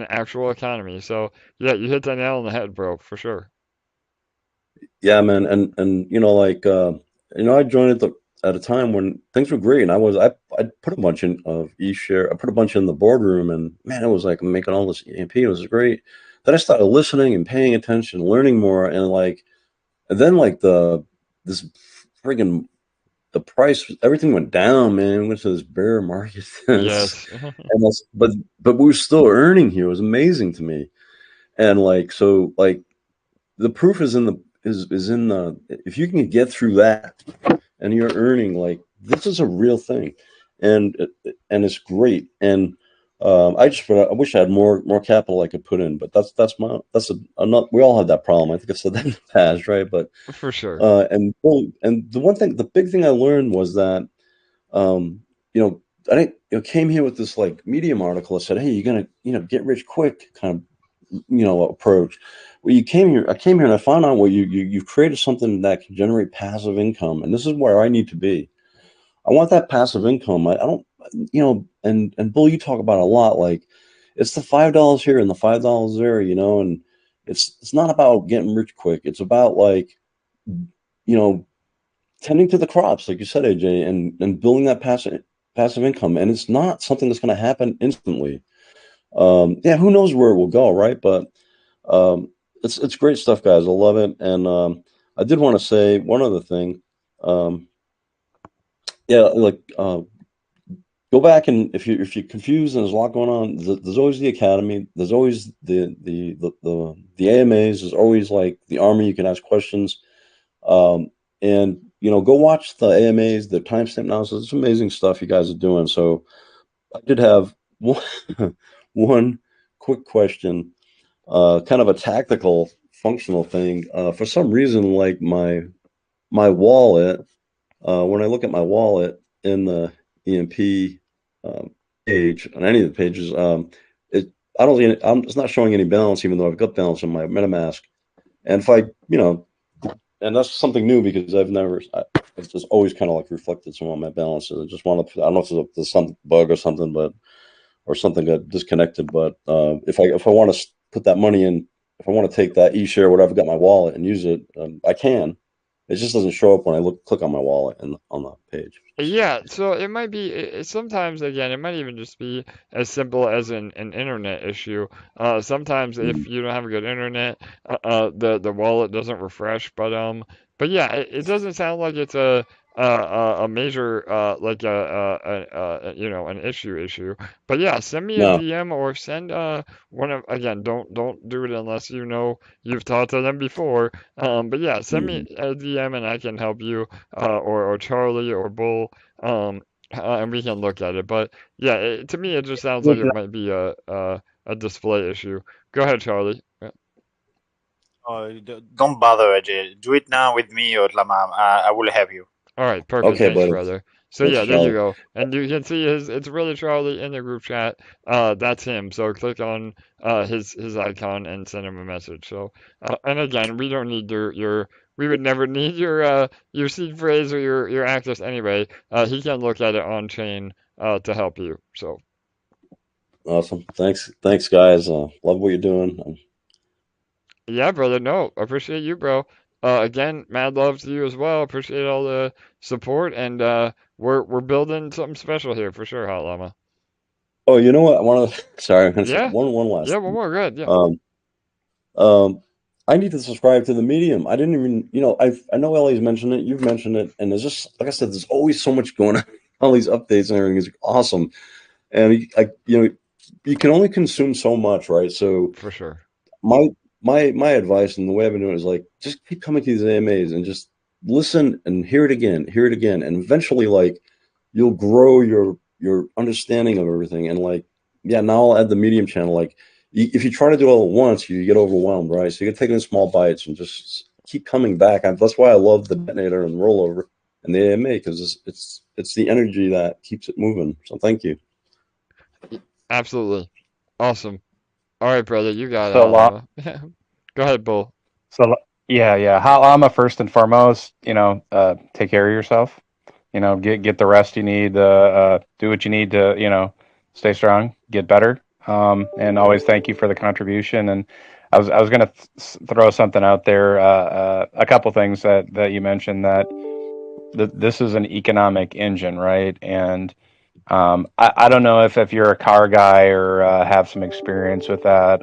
actual economy. So yeah, you hit the nail on the head, bro, for sure. Yeah, man, and I joined at a time when things were great, and I put a bunch in of eShare. I put a bunch in the boardroom, and man, it was like I'm making all this EMP. It was great. Then I started listening and paying attention, learning more, and then this friggin' the price, everything went down, man. It went to this bear market, Yes. but we were still earning here. It was amazing to me, and the proof is in the if you can get through that and you're earning, this is a real thing, and it's great. And I wish I had more capital I could put in, but we all have that problem. I think I said that in the past, right? But For sure. and the big thing I learned was that I didn't came here with this Medium article that said, hey, you're gonna get rich quick kind of approach. Well, I came here and I found out you've created something that can generate passive income, and this is where I need to be. I want that passive income. I don't, and Bull, you talk about it a lot. It's the $5 here and the $5 there, and it's not about getting rich quick. It's about tending to the crops, like you said, AJ, and building that passive income. And it's not something that's going to happen instantly. Yeah, who knows where it will go, right? But it's great stuff, guys. I love it. And I did want to say one other thing. Yeah, go back, and if you're confused and there's a lot going on, there's always the academy. There's always the AMAs. There's always the army. You can ask questions. And go watch the AMAs, the timestamp analysis. It's amazing stuff you guys are doing. So I did have one quick question, kind of a tactical, functional thing. For some reason, my wallet, when I look at my wallet in the EMP page, on any of the pages, it's not showing any balance, even though I've got balance on my MetaMask. And if I, and that's something new because it's just always kind of reflected some on my balances. I just want to, I don't know if there's some bug or something, or something got disconnected. But if I want to put that money in, if I want to take that eShare, whatever, got my wallet and use it, I can. It just doesn't show up when I click on my wallet and on the page. Yeah, so it might be sometimes, again, it might even just be as simple as an internet issue. Sometimes if you don't have a good internet, the wallet doesn't refresh. But yeah, it doesn't sound like it's a major an issue. But yeah, send me a No. DM or send one of, again, don't do it unless you've talked to them before. But yeah, send me a DM and I can help you, or Charlie or Bull, and we can look at it. But yeah, to me, it just sounds like it might be a display issue. Go ahead, Charlie. Don't bother, Ajay. Do it now with me or Lamam. I will have you. All right, perfect. Okay, Thanks, buddy. brother. So Thanks, yeah, there you Charlie. go. And you can see it's really Charlie in the group chat. That's him. So click on his icon and send him a message. So and again, we don't need we would never need your seed phrase or your access anyway. He can look at it on chain to help you. So Awesome. Thanks, guys. Love what you're doing. yeah, brother. No, appreciate you, bro. Again, mad love to you as well. Appreciate all the support, and we're building something special here for sure, Hot Llama. Oh, you know what? I want to. Sorry, I'm going to say Yeah. one last. Yeah, one more. Good. Yeah. I need to subscribe to the Medium. I didn't even, I know Ellie's mentioned it. You've mentioned it, and there's just, like I said, there's always so much going on. All these updates and everything is awesome, and you can only consume so much, right? So For sure. my my advice and the way I've been doing it is like just keep coming to these AMAs and just listen and hear it again, and eventually like you'll grow your understanding of everything. And like, yeah, now I'll add the Medium channel. Like, if you try to do it all at once, you get overwhelmed, right? So you can take it in small bites and just keep coming back. That's why I love the detonator and the rollover and the AMA, because it's the energy that keeps it moving. So thank you. Absolutely. Awesome. All right, brother, you got So, Go ahead, Bull. so yeah. Halama, first and foremost, take care of yourself. Get the rest you need. Do what you need to, stay strong, get better. And always thank you for the contribution. And I was going to throw something out there. A couple things that you mentioned, that this is an economic engine, right? And I don't know if you're a car guy or have some experience with that,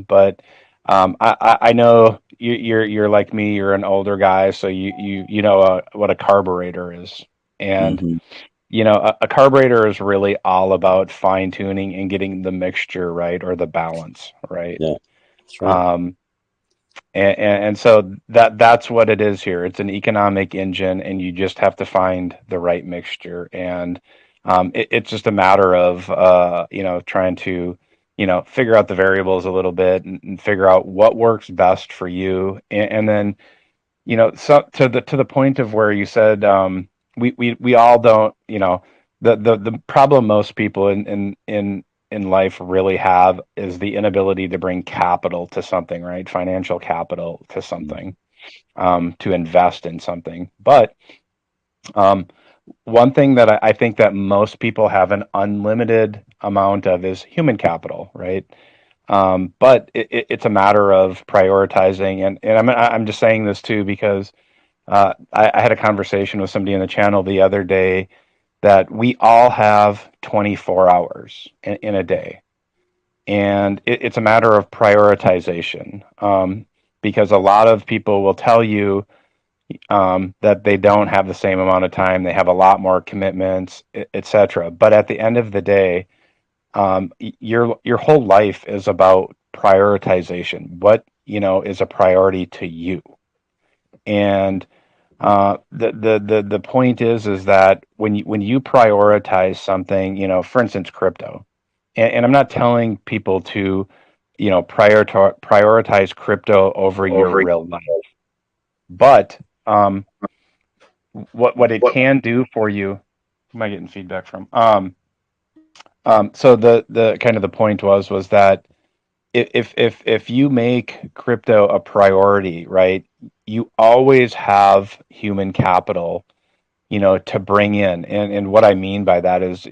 but I know you're like me. You're an older guy, so you know what a carburetor is, and Mm-hmm. a carburetor is really all about fine tuning and getting the mixture right, or the balance right. Yeah, that's right. And so that's what it is here. It's an economic engine, and you just have to find the right mixture. And it's just a matter of trying to figure out the variables a little bit, and figure out what works best for you. And then so to the point of where you said, we all don't, the problem most people in life really have is the inability to bring capital to something, right? Financial capital to something, to invest in something. But um, one thing that I think that most people have an unlimited amount of is human capital, right? But it's a matter of prioritizing, and I'm just saying this too because I had a conversation with somebody in the channel the other day, that we all have 24 hours in a day. And it's a matter of prioritization, because a lot of people will tell you that they don't have the same amount of time, they have a lot more commitments, etc. But at the end of the day, your whole life is about prioritization. What is a priority to you? And the point is that when you prioritize something, for instance, crypto, and I'm not telling people to, prioritize crypto over your real life, but what it can do for you. Who am I getting feedback from? So the kind of the point was that if you make crypto a priority, right, you always have human capital, to bring in. And what I mean by that is,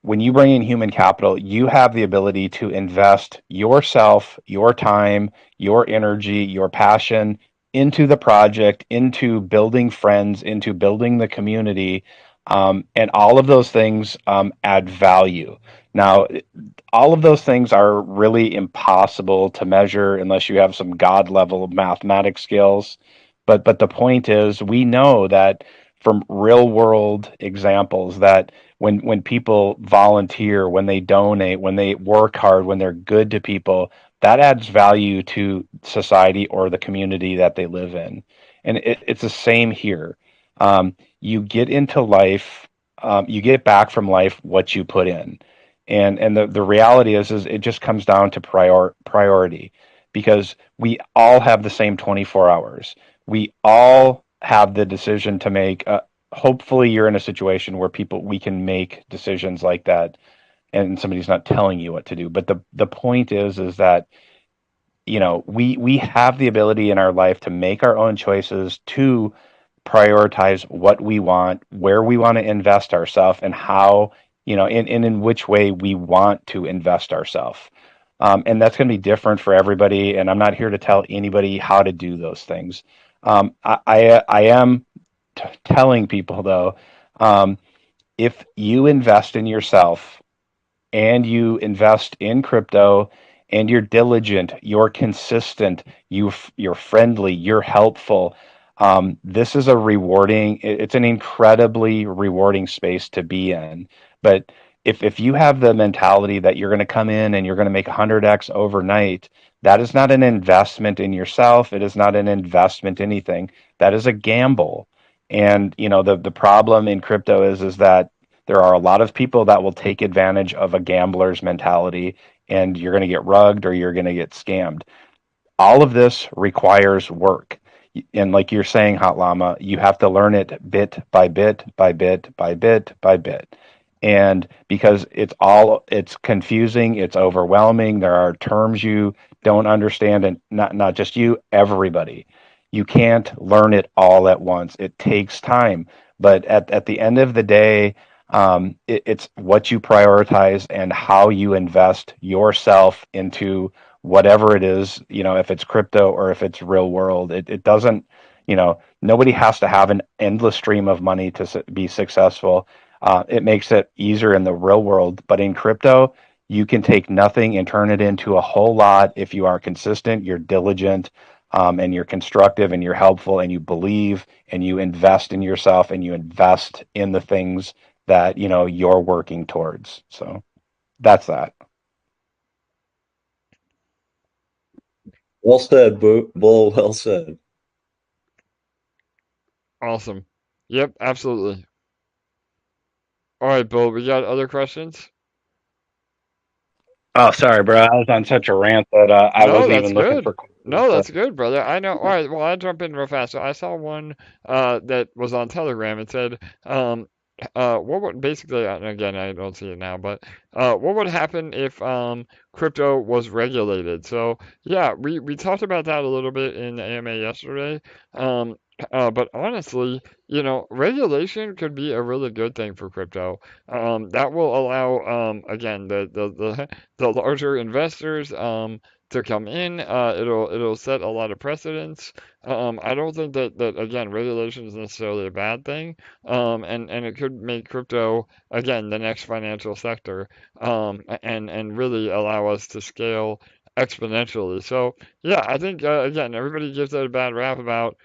when you bring in human capital, you have the ability to invest yourself, your time, your energy, your passion into the project, into building friends, into building the community. And all of those things add value. Now, all of those things are really impossible to measure unless you have some god level mathematics skills. But the point is, we know that from real world examples, that when people volunteer, when they donate, when they work hard, when they're good to people, that adds value to society or the community that they live in. And it's the same here. You get into life, you get back from life what you put in. And the reality is it just comes down to priority, because we all have the same 24 hours. We all have the decision to make. Hopefully you're in a situation where we can make decisions like that, and somebody's not telling you what to do. But the point is that we have the ability in our life to make our own choices, to prioritize what we want, where we want to invest ourselves, and how, in which way we want to invest ourselves. And that's going to be different for everybody. And I'm not here to tell anybody how to do those things. I am telling people, though, if you invest in yourself, and you invest in crypto, and you're diligent, you're consistent, you're friendly, you're helpful, this is a rewarding, it's an incredibly rewarding space to be in. But if you have the mentality that you're going to come in and you're going to make 100x overnight, that is not an investment in yourself. It is not an investment in anything. That is a gamble. And the problem in crypto is that there are a lot of people that will take advantage of a gambler's mentality, and you're going to get rugged or you're going to get scammed. All of this requires work. And like you're saying, Hot Llama, you have to learn it bit by bit by bit by bit by bit. And because it's confusing, it's overwhelming, there are terms you don't understand, and not just you, everybody. You can't learn it all at once. It takes time. But at the end of the day, it's what you prioritize and how you invest yourself into whatever it is, if it's crypto or if it's real world. It doesn't, nobody has to have an endless stream of money to be successful. It makes it easier in the real world, but in crypto, you can take nothing and turn it into a whole lot if you are consistent, you're diligent, and you're constructive and you're helpful and you believe and you invest in yourself and you invest in the things that you're working towards. So that's that. Well said, Bull. Well said. Awesome. Yep, absolutely. All right, Bill, we got other questions? Oh, sorry, bro. I was on such a rant that I No, wasn't that's even looking good. for No, questions. that's good, brother. I know. All right, well, I'll jump in real fast. So I saw one that was on Telegram. It said, what would basically, and again, I don't see it now, but what would happen if crypto was regulated? So yeah, we talked about that a little bit in the AMA yesterday. Um, but honestly, regulation could be a really good thing for crypto. That will allow, again, the larger investors, to come in. It'll set a lot of precedents. I don't think that again regulation is necessarily a bad thing. And it could make crypto again the next financial sector. And really allow us to scale exponentially. So yeah, I think again everybody gives it a bad rap about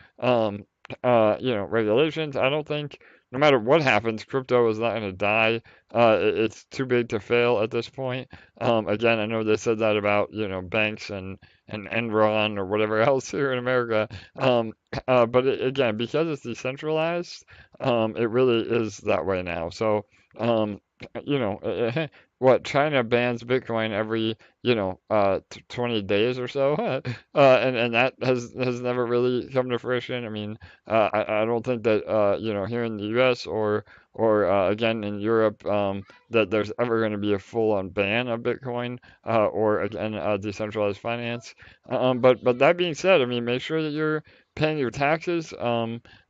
regulations. I don't think no matter what happens, crypto is not going to die. It's too big to fail at this point. Again, I know they said that about banks and Enron or whatever else here in America. But again, because it's decentralized, it really is that way now. So, um, you know, what China bans Bitcoin every 20 days or so, and that has never really come to fruition. I mean, I don't think that here in the U.S. or again in Europe, that there's ever going to be a full-on ban of Bitcoin or again decentralized finance. But that being said, I mean, make sure that you're paying your taxes.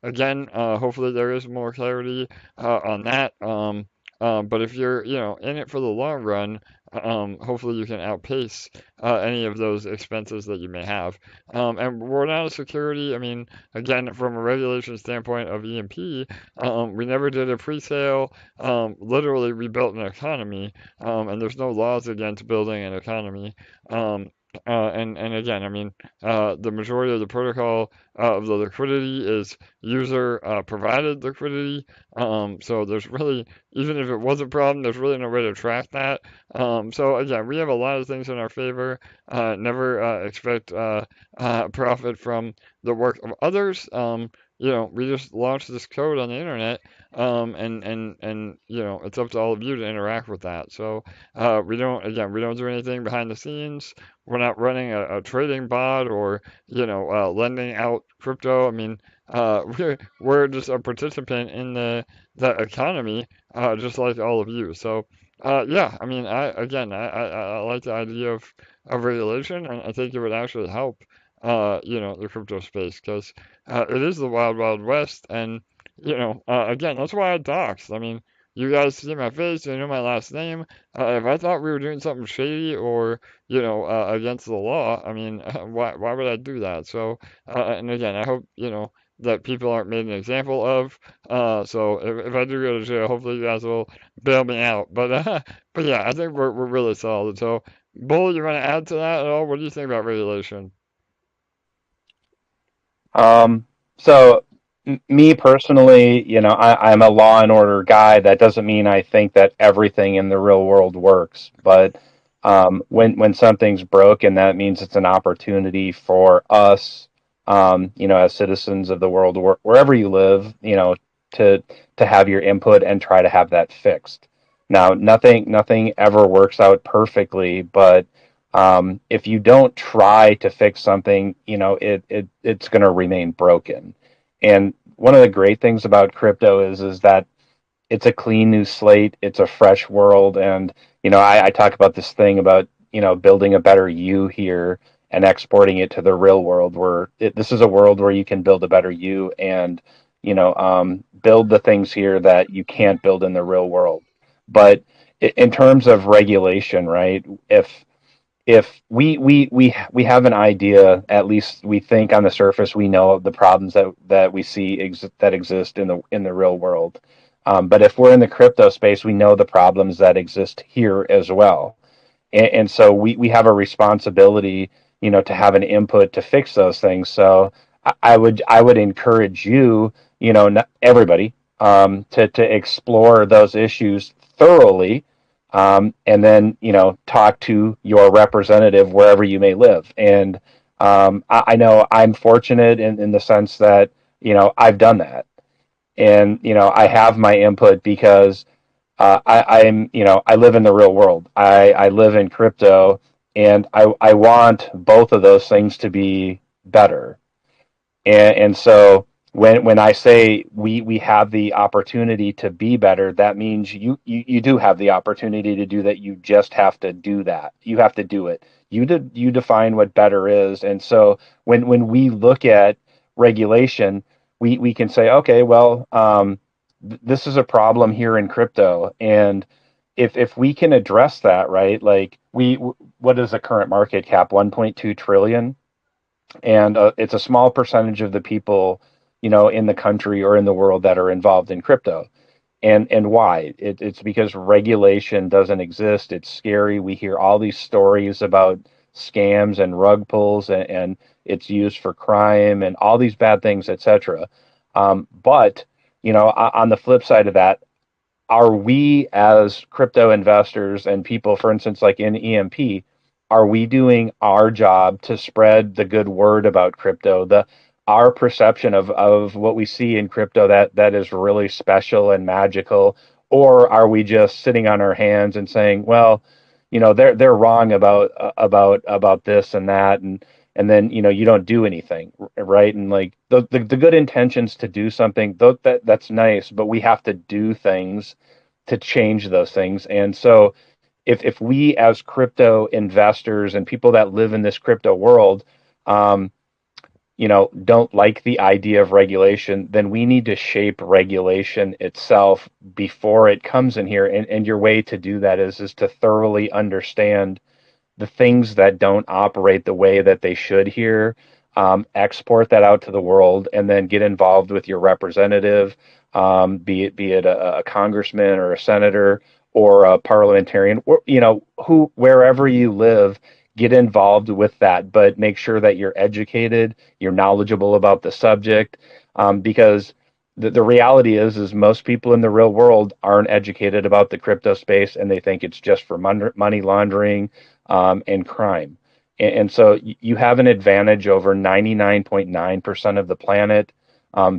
Again, hopefully there is more clarity on that. But if you're in it for the long run, hopefully you can outpace any of those expenses that you may have. And we're not a security. I mean, again, from a regulation standpoint of EMP, we never did a pre-sale. Literally, we built an economy, and there's no laws against building an economy. And again, I mean, the majority of the protocol of the liquidity is user provided liquidity. So there's really, even if it was a problem, there's really no way to track that. So again, we have a lot of things in our favor. Never expect profit from the work of others. We just launched this code on the internet, and it's up to all of you to interact with that. So we don't do anything behind the scenes. We're not running a trading bot or lending out crypto. I mean, we're just a participant in the economy, just like all of you. So yeah, I mean, I like the idea of regulation, and I think it would actually help the crypto space because it is the wild, wild west, and again, that's why I doxed. I mean, you guys see my face, you know my last name. If I thought we were doing something shady or against the law, I mean, why would I do that? So, and again, I hope that people aren't made an example of. So if I do go to jail, hopefully you guys will bail me out. But but yeah, I think we're really solid. So, Bull, you want to add to that at all? What do you think about regulation? So Me personally, I'm a law and order guy. That doesn't mean I think that everything in the real world works, but when something's broken, that means it's an opportunity for us, as citizens of the world, wherever you live, to have your input and try to have that fixed. Now, nothing ever works out perfectly, but if you don't try to fix something, it's going to remain broken. And one of the great things about crypto is that it's a clean new slate. It's a fresh world. And, I talk about this thing about, building a better you here and exporting it to the real world where this is a world where you can build a better you and, build the things here that you can't build in the real world. But in terms of regulation, right? If we have an idea, at least we think on the surface we know of the problems that we see that exist in the real world. But if we're in the crypto space, we know the problems that exist here as well, and so we have a responsibility, to have an input to fix those things. So I would encourage you, not everybody, to explore those issues thoroughly, and then talk to your representative wherever you may live. And I know I'm fortunate in the sense that I've done that, and I have my input because I live in the real world. I live in crypto, and I want both of those things to be better. And so when I say we have the opportunity to be better, that means you do have the opportunity to do that. You just have to do that. You have to do it. You define what better is. And so when we look at regulation, we can say, okay, well, this is a problem here in crypto, and if we can address that, right? Like what is the current market cap? 1.2 trillion, and it's a small percentage of the people, in the country or in the world that are involved in crypto. And why? It's because regulation doesn't exist. It's scary. We hear all these stories about scams and rug pulls, and it's used for crime and all these bad things, etc. But on the flip side of that, are we as crypto investors and people, for instance, like in EMP, are we doing our job to spread the good word about crypto, the our perception of what we see in crypto that is really special and magical? Or are we just sitting on our hands and saying, well, they're wrong about this and that, and then you don't do anything, right? And like the good intentions to do something, that's nice, but we have to do things to change those things. And so if we as crypto investors and people that live in this crypto world, um, don't like the idea of regulation, then we need to shape regulation itself before it comes in here. And your way to do that is to thoroughly understand the things that don't operate the way that they should here, export that out to the world, and then get involved with your representative, be it a congressman or a senator or a parliamentarian, or, wherever you live, get involved with that, but make sure that you're educated, you're knowledgeable about the subject, because the reality is most people in the real world aren't educated about the crypto space, and they think it's just for money laundering, and crime. And so you have an advantage over 99.9% of the planet,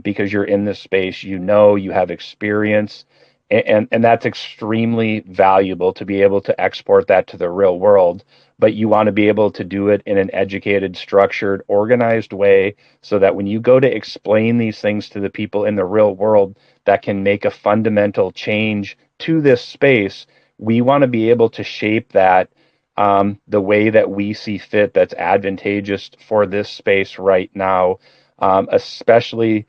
because you're in this space, you have experience, and that's extremely valuable to be able to export that to the real world. But you want to be able to do it in an educated, structured, organized way so that when you go to explain these things to the people in the real world that can make a fundamental change to this space, we want to be able to shape that, the way that we see fit, that's advantageous for this space right now, especially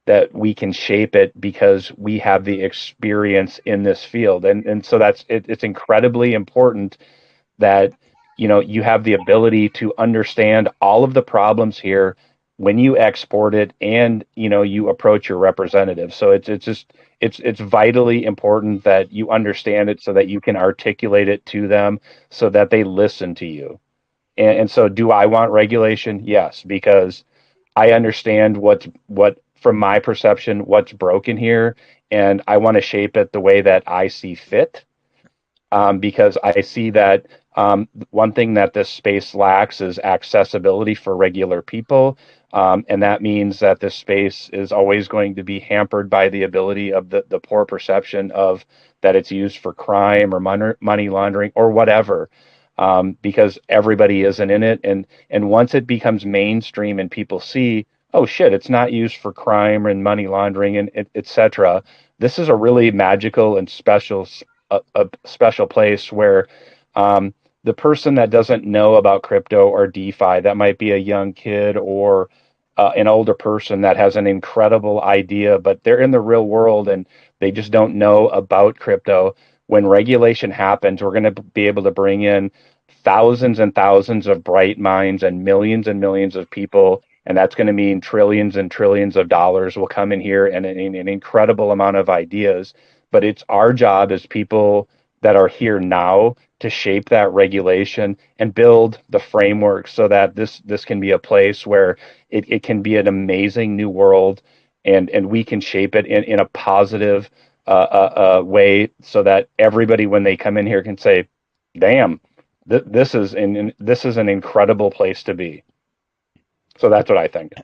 that we can shape it because we have the experience in this field. And so it's incredibly important that you have the ability to understand all of the problems here when you export it, and you approach your representative. So it's vitally important that you understand it so that you can articulate it to them so that they listen to you. And so do I want regulation? Yes, because I understand what from my perception, what's broken here, and I want to shape it the way that I see fit. Because I see that one thing that this space lacks is accessibility for regular people. And that means that this space is always going to be hampered by the ability of the poor perception of that it's used for crime or money laundering or whatever. Because everybody isn't in it. And once it becomes mainstream and people see, oh shit, it's not used for crime and money laundering and et cetera. This is a really magical and a special place where the person that doesn't know about crypto or DeFi, that might be a young kid or an older person that has an incredible idea, but they're in the real world and they just don't know about crypto. When regulation happens, we're going to be able to bring in thousands and thousands of bright minds and millions of people. And that's going to mean trillions and trillions of dollars will come in here and an incredible amount of ideas. But it's our job as people that are here now to shape that regulation and build the framework so that this can be a place where it can be an amazing new world, and we can shape it in a positive way so that everybody when they come in here can say, damn, this is an incredible place to be. So that's what I think.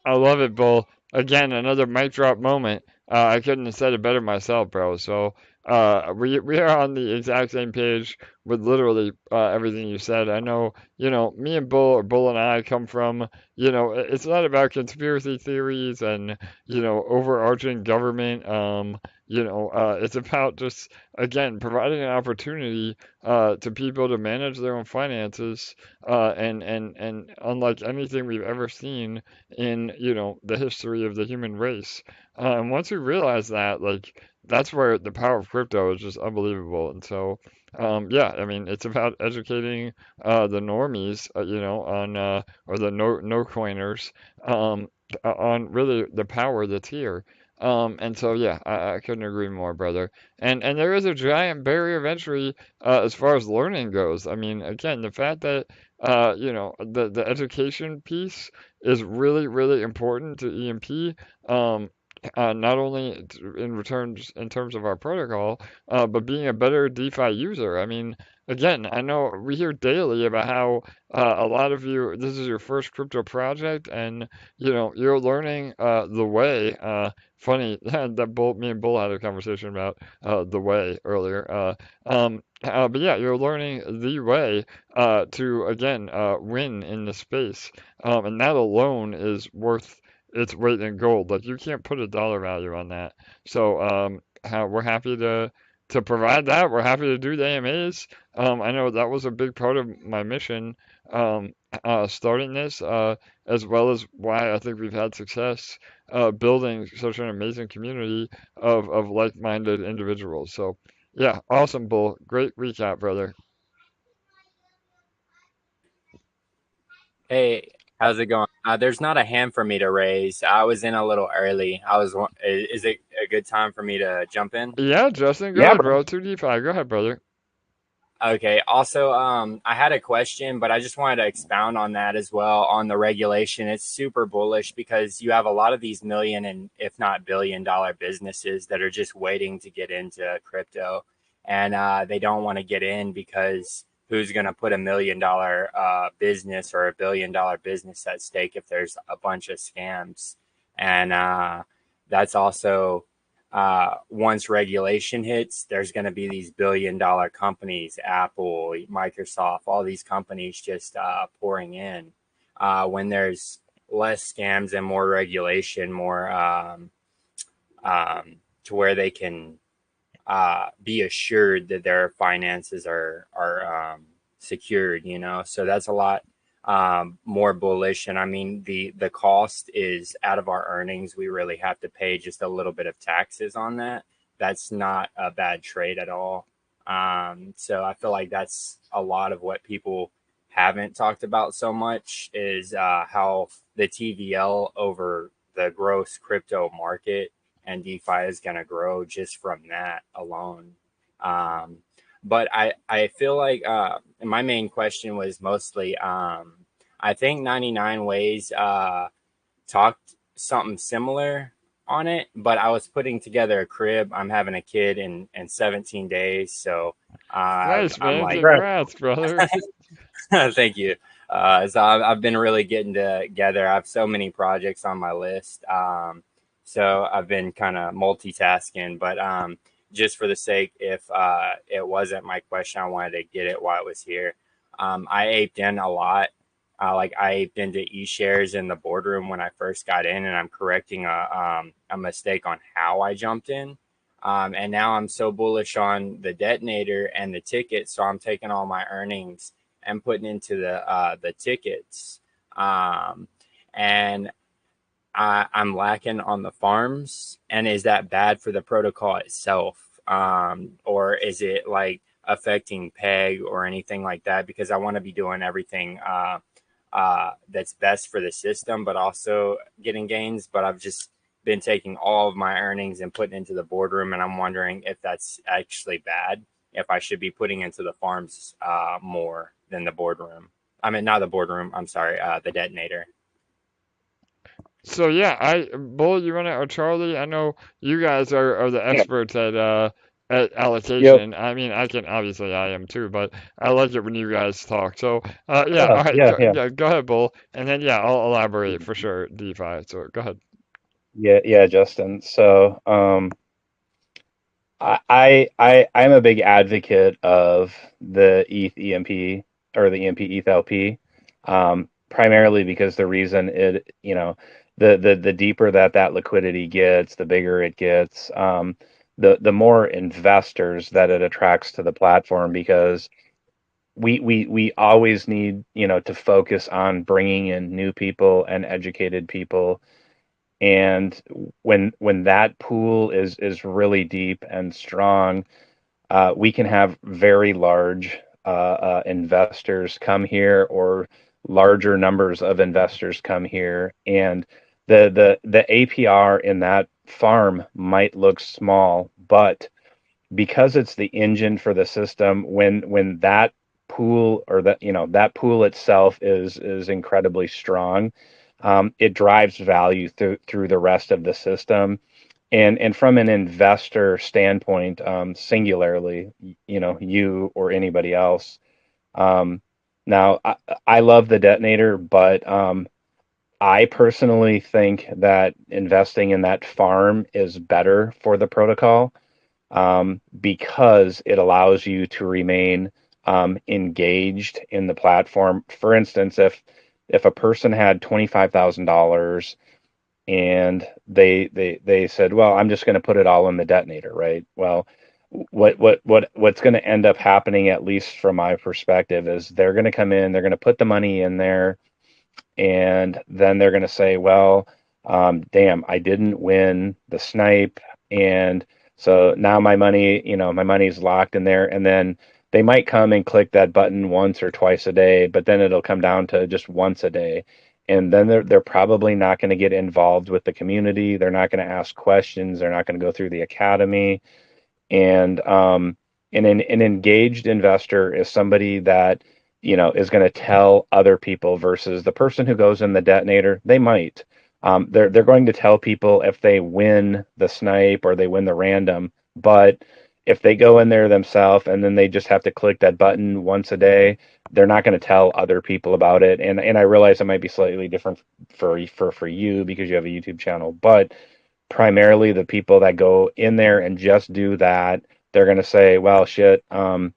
I love it, Bull. Again, another mic drop moment. I couldn't have said it better myself, bro. So we are on the exact same page with literally everything you said. I know, me and Bull, or Bull and I, come from, it's not about conspiracy theories and, overarching government. It's about just, again, providing an opportunity to people to manage their own finances, and unlike anything we've ever seen in, the history of the human race. And once we realize that, like, that's where the power of crypto is just unbelievable. And so, yeah, I mean, it's about educating the normies, on or the no coiners, on really the power that's here. And so, yeah, I couldn't agree more, brother. And there is a giant barrier of entry as far as learning goes. I mean, again, the fact that the education piece is really, really important to EMP. Not only in returns in terms of our protocol, but being a better DeFi user. I mean, again, I know we hear daily about how a lot of you, this is your first crypto project, and you're learning the way. Funny that me and Bull had a conversation about the way earlier. But yeah, you're learning the way to again win in the space, and that alone is worth its weight in gold. Like you can't put a dollar value on that. So we're happy to provide that. We're happy to do the AMAs. I know that was a big part of my mission starting this, as well as why I think we've had success building such an amazing community of like-minded individuals. So yeah, awesome, Bull. Great recap, brother. Hey, how's it going? There's not a hand for me to raise. I was in a little early. Is it a good time for me to jump in? Yeah, Justin, go Yeah, ahead, bro. bro. 2DeFi, go ahead, brother. Okay. Also, I had a question, but I just wanted to expound on that as well on the regulation. It's super bullish because you have a lot of these million and if not billion-dollar businesses that are just waiting to get into crypto, and they don't want to get in because who's going to put $1 million business or $1 billion business at stake if there's a bunch of scams? And that's also once regulation hits, there's going to be these billion-dollar companies, Apple, Microsoft, all these companies just pouring in. When there's less scams and more regulation, more to where they can be assured that their finances are secured, So that's a lot more bullish. And I mean, the cost is out of our earnings. We really have to pay just a little bit of taxes on that. That's not a bad trade at all. So I feel like that's a lot of what people haven't talked about so much is how the TVL over the gross crypto market and DeFi is going to grow just from that alone. But I feel like my main question was mostly I think 99 Ways talked something similar on it, but I was putting together a crib. I'm having a kid in 17 days, so Nice, I'm man. like, Congrats, brother. thank you. So I've been really getting together. I have so many projects on my list. So I've been kind of multitasking, but just for the sake, if it wasn't my question, I wanted to get it while it was here. I aped in a lot. Like I aped into eShares in the boardroom when I first got in, and I'm correcting a mistake on how I jumped in. And now I'm so bullish on the detonator and the ticket, so I'm taking all my earnings and putting into the tickets. And I'm lacking on the farms. And is that bad for the protocol itself? Or is it like affecting PEG or anything like that? Because I want to be doing everything that's best for the system, but also getting gains. But I've just been taking all of my earnings and putting into the boardroom, and I'm wondering if that's actually bad, if I should be putting into the farms more than the boardroom. I mean, not the boardroom. I'm sorry, the detonator. So yeah, Bull, you want to, or Charlie? I know you guys are the experts at Yep. allocation. I mean, I am too, but I like it when you guys talk. So yeah, Yeah, all right, yeah, yeah. yeah, go ahead, Bull, and then yeah, I'll elaborate for sure. DeFi. So go ahead. Yeah, Justin. So, I'm a big advocate of the ETH EMP or the EMP ETH LP, primarily because the reason the deeper that liquidity gets, the bigger it gets, the more investors that it attracts to the platform because we always need, to focus on bringing in new people and educated people. And when that pool is really deep and strong, we can have very large investors come here, or larger numbers of investors come here, and the APR in that farm might look small, but because it's the engine for the system, when that pool, or that pool itself is incredibly strong, it drives value through the rest of the system. And from an investor standpoint, singularly, you or anybody else. Now, I love the detonator, but I personally think that investing in that farm is better for the protocol, because it allows you to remain engaged in the platform. For instance, if a person had $25,000 and they said, well, I'm just going to put it all in the detonator, right? Well, what's going to end up happening, at least from my perspective, is they're going to come in, they're going to put the money in there, and then they're going to say, well, damn, I didn't win the snipe, and so now my money's locked in there. And then they might come and click that button once or twice a day, but then it'll come down to just once a day. And then they're probably not going to get involved with the community. They're not going to ask questions. They're not going to go through the academy. And an engaged investor is somebody that, is going to tell other people, versus the person who goes in the detonator. They might. They're going to tell people if they win the snipe or they win the random, but if they go in there themselves and then they just have to click that button once a day, they're not going to tell other people about it. And I realize it might be slightly different for you because you have a YouTube channel, but primarily the people that go in there and just do that, they're going to say, well, shit, I'm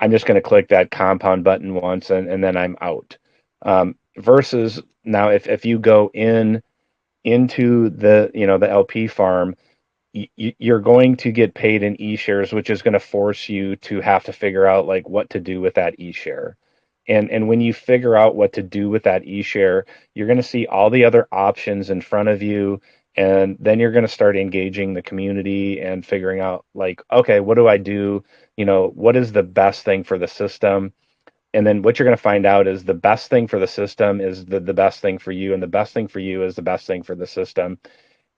just going to click that compound button once, and then I'm out. Versus now, if you go into the LP farm, you're going to get paid in e-shares, which is going to force you to have to figure out like what to do with that e-share. And when you figure out what to do with that e-share, you're going to see all the other options in front of you. And then you're going to start engaging the community and figuring out like, okay, what do I do? What is the best thing for the system? And then what you're going to find out is the best thing for the system is the best thing for you. And the best thing for you is the best thing for the system.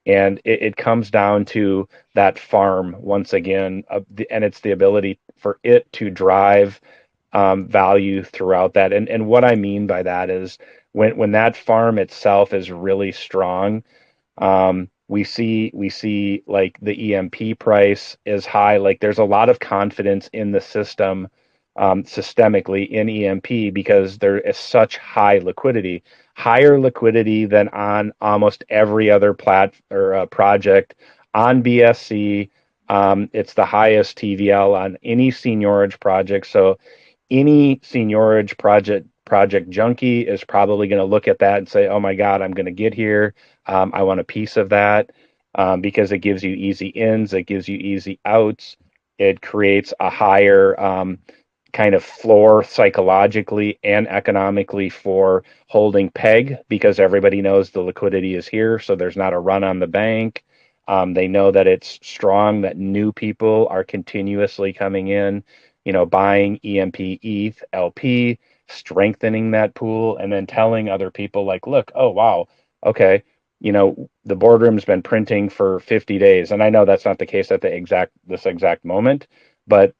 And it comes down to that farm once again, and it's the ability for it to drive value throughout that. And what I mean by that is when that farm itself is really strong, we see like the EMP price is high. Like there's a lot of confidence in the system, systemically in EMP because there is such high liquidity, higher liquidity than on almost every other project on BSC. It's the highest TVL on any seigniorage project. So any seigniorage project junkie is probably going to look at that and say, "Oh my God, I'm going to get here. I want a piece of that," because it gives you easy ins, it gives you easy outs, it creates a higher kind of floor psychologically and economically for holding peg because everybody knows the liquidity is here, so there's not a run on the bank. They know that it's strong, that new people are continuously coming in, buying EMP, ETH, LP, strengthening that pool, and then telling other people like, look, oh wow, okay, the boardroom's been printing for 50 days. And I know that's not the case at this exact moment, but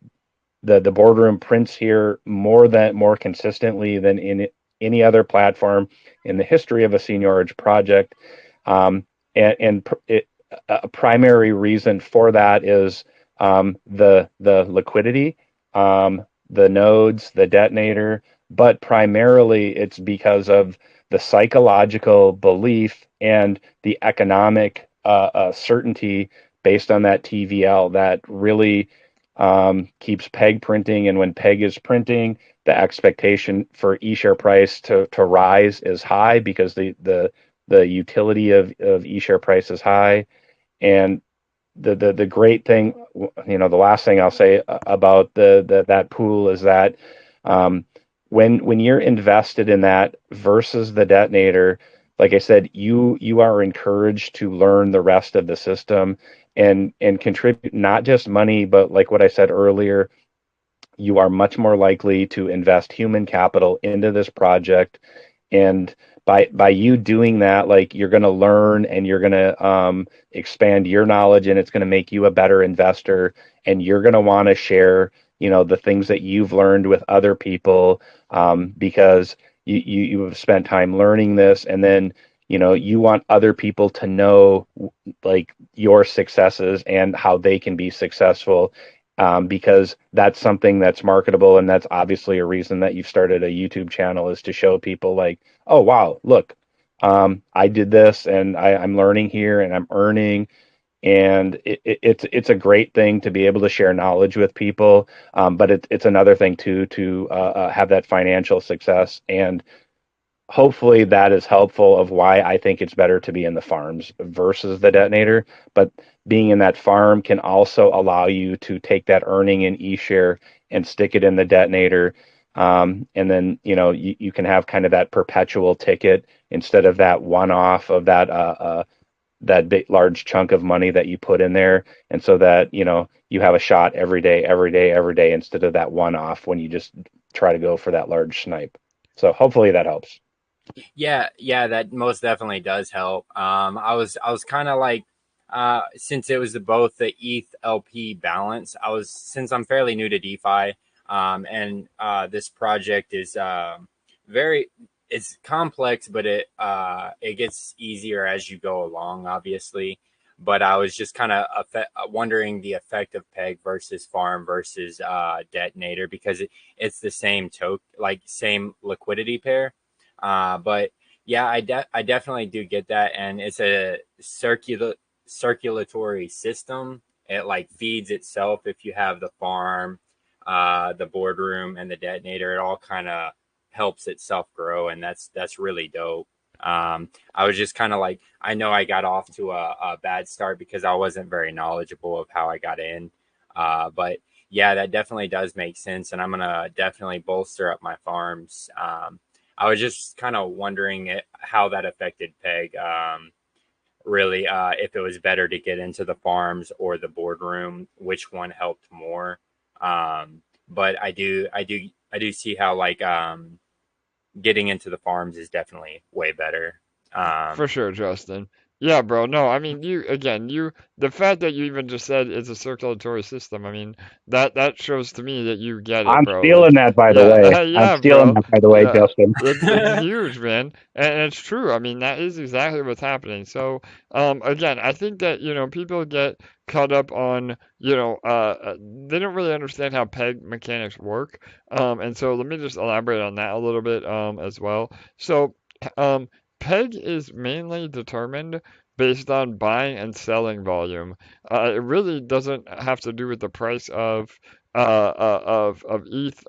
the boardroom prints here more consistently than in any other platform in the history of a seigniorage project. A primary reason for that is the liquidity, the nodes, the detonator, but primarily it's because of the psychological belief and the economic certainty based on that TVL that really keeps peg printing. And when peg is printing, the expectation for eShare price to rise is high because the utility of eShare price is high. And the great thing, the last thing I'll say about that pool is that when you're invested in that versus the detonator, like I said, you are encouraged to learn the rest of the system and contribute not just money, but like what I said earlier, you are much more likely to invest human capital into this project. And by you doing that, like you're going to learn and you're going to expand your knowledge, and it's going to make you a better investor, and you're going to want to share the things that you've learned with other people, because you have spent time learning this, and then you want other people to know like your successes and how they can be successful, because that's something that's marketable. And that's obviously a reason that you've started a YouTube channel, is to show people like, oh, wow, look, I did this and I'm learning here and I'm earning. And it's a great thing to be able to share knowledge with people. But it's another thing too, to have that financial success. And hopefully that is helpful of why I think it's better to be in the farms versus the detonator. But being in that farm can also allow you to take that earning in eShare and stick it in the detonator. And then, you can have kind of that perpetual ticket instead of that one-off of that big, large chunk of money that you put in there. And so that, you have a shot every day, instead of that one-off when you just try to go for that large snipe. So hopefully that helps. Yeah, that most definitely does help. I was kind of like, since it was both the ETH LP balance, since I'm fairly new to DeFi, and this project is very, it's complex, but it gets easier as you go along, obviously. But I was just kind of wondering the effect of peg versus farm versus detonator, because it's the same like same liquidity pair. But yeah, I definitely do get that, and it's a circulatory system. It like feeds itself if you have the farm, the boardroom, and the detonator. It all kind of helps itself grow, and that's really dope. I was just kind of like, I know I got off to a bad start because I wasn't very knowledgeable of how I got in. But yeah, that definitely does make sense, and I'm gonna definitely bolster up my farms. I was just kind of wondering how that affected Peg. Really, if it was better to get into the farms or the boardroom, which one helped more. But I do see how like getting into the farms is definitely way better. For sure, Justin. Yeah, bro. No, I mean the fact that you even just said it's a circulatory system. I mean that shows to me that you get it, I'm bro. stealing Like, that, by the way. yeah, I'm yeah, stealing bro. that, by the way, Yeah, Justin. it's huge, man, and it's true. I mean that is exactly what's happening. So, again, I think that people get caught up on they don't really understand how peg mechanics work. And so let me just elaborate on that a little bit as well. So, um. Peg is mainly determined based on buying and selling volume. It really doesn't have to do with the price of ETH.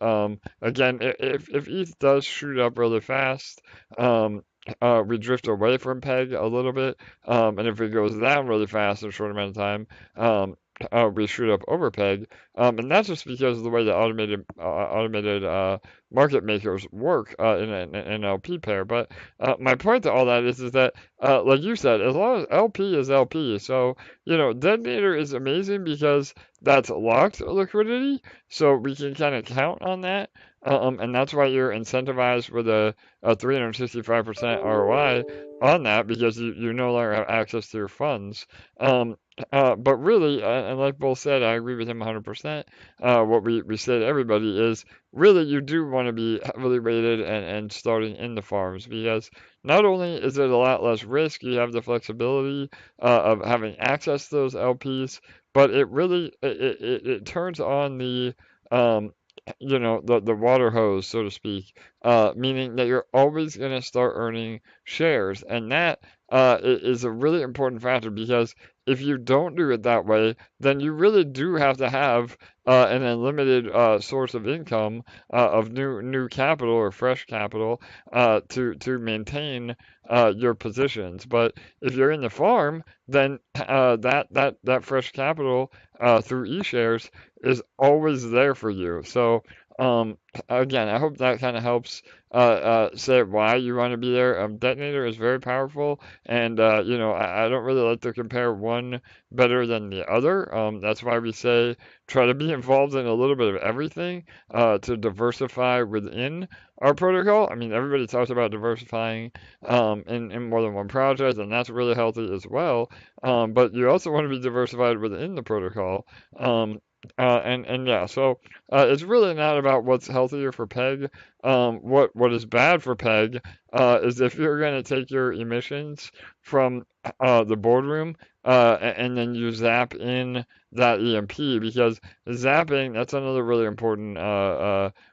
Again, if ETH does shoot up really fast, we drift away from Peg a little bit, and if it goes down really fast in a short amount of time, we shoot up over Peg, and that's just because of the way the automated market makers work in an LP pair. But my point to all that is that like you said, as long as LP is LP, so Detonator is amazing because that's locked liquidity, so we can kind of count on that. And that's why you're incentivized with a 365% ROI on that because you no longer have access to your funds. But really, and like Bull said, I agree with him 100%. What we say to everybody is really you do want to be heavily weighted and starting in the farms because not only is it a lot less risk, you have the flexibility of having access to those LPs, but it really it turns on the um, the water hose, so to speak, meaning that you're always going to start earning shares, and that is a really important factor because if you don't do it that way, then you really do have to have an unlimited source of income of new capital or fresh capital to maintain your positions. But if you're in the farm, then that fresh capital through e-shares is always there for you. So um, again, I hope that kind of helps say why you want to be there. Detonator is very powerful, and I don't really like to compare one better than the other. That's why we say try to be involved in a little bit of everything to diversify within our protocol. I mean, everybody talks about diversifying in more than one project, and that's really healthy as well. But you also want to be diversified within the protocol. And yeah, so it's really not about what's healthier for PEG. What is bad for PEG is if you're going to take your emissions from the boardroom and then you zap in that EMP because zapping, that's another really important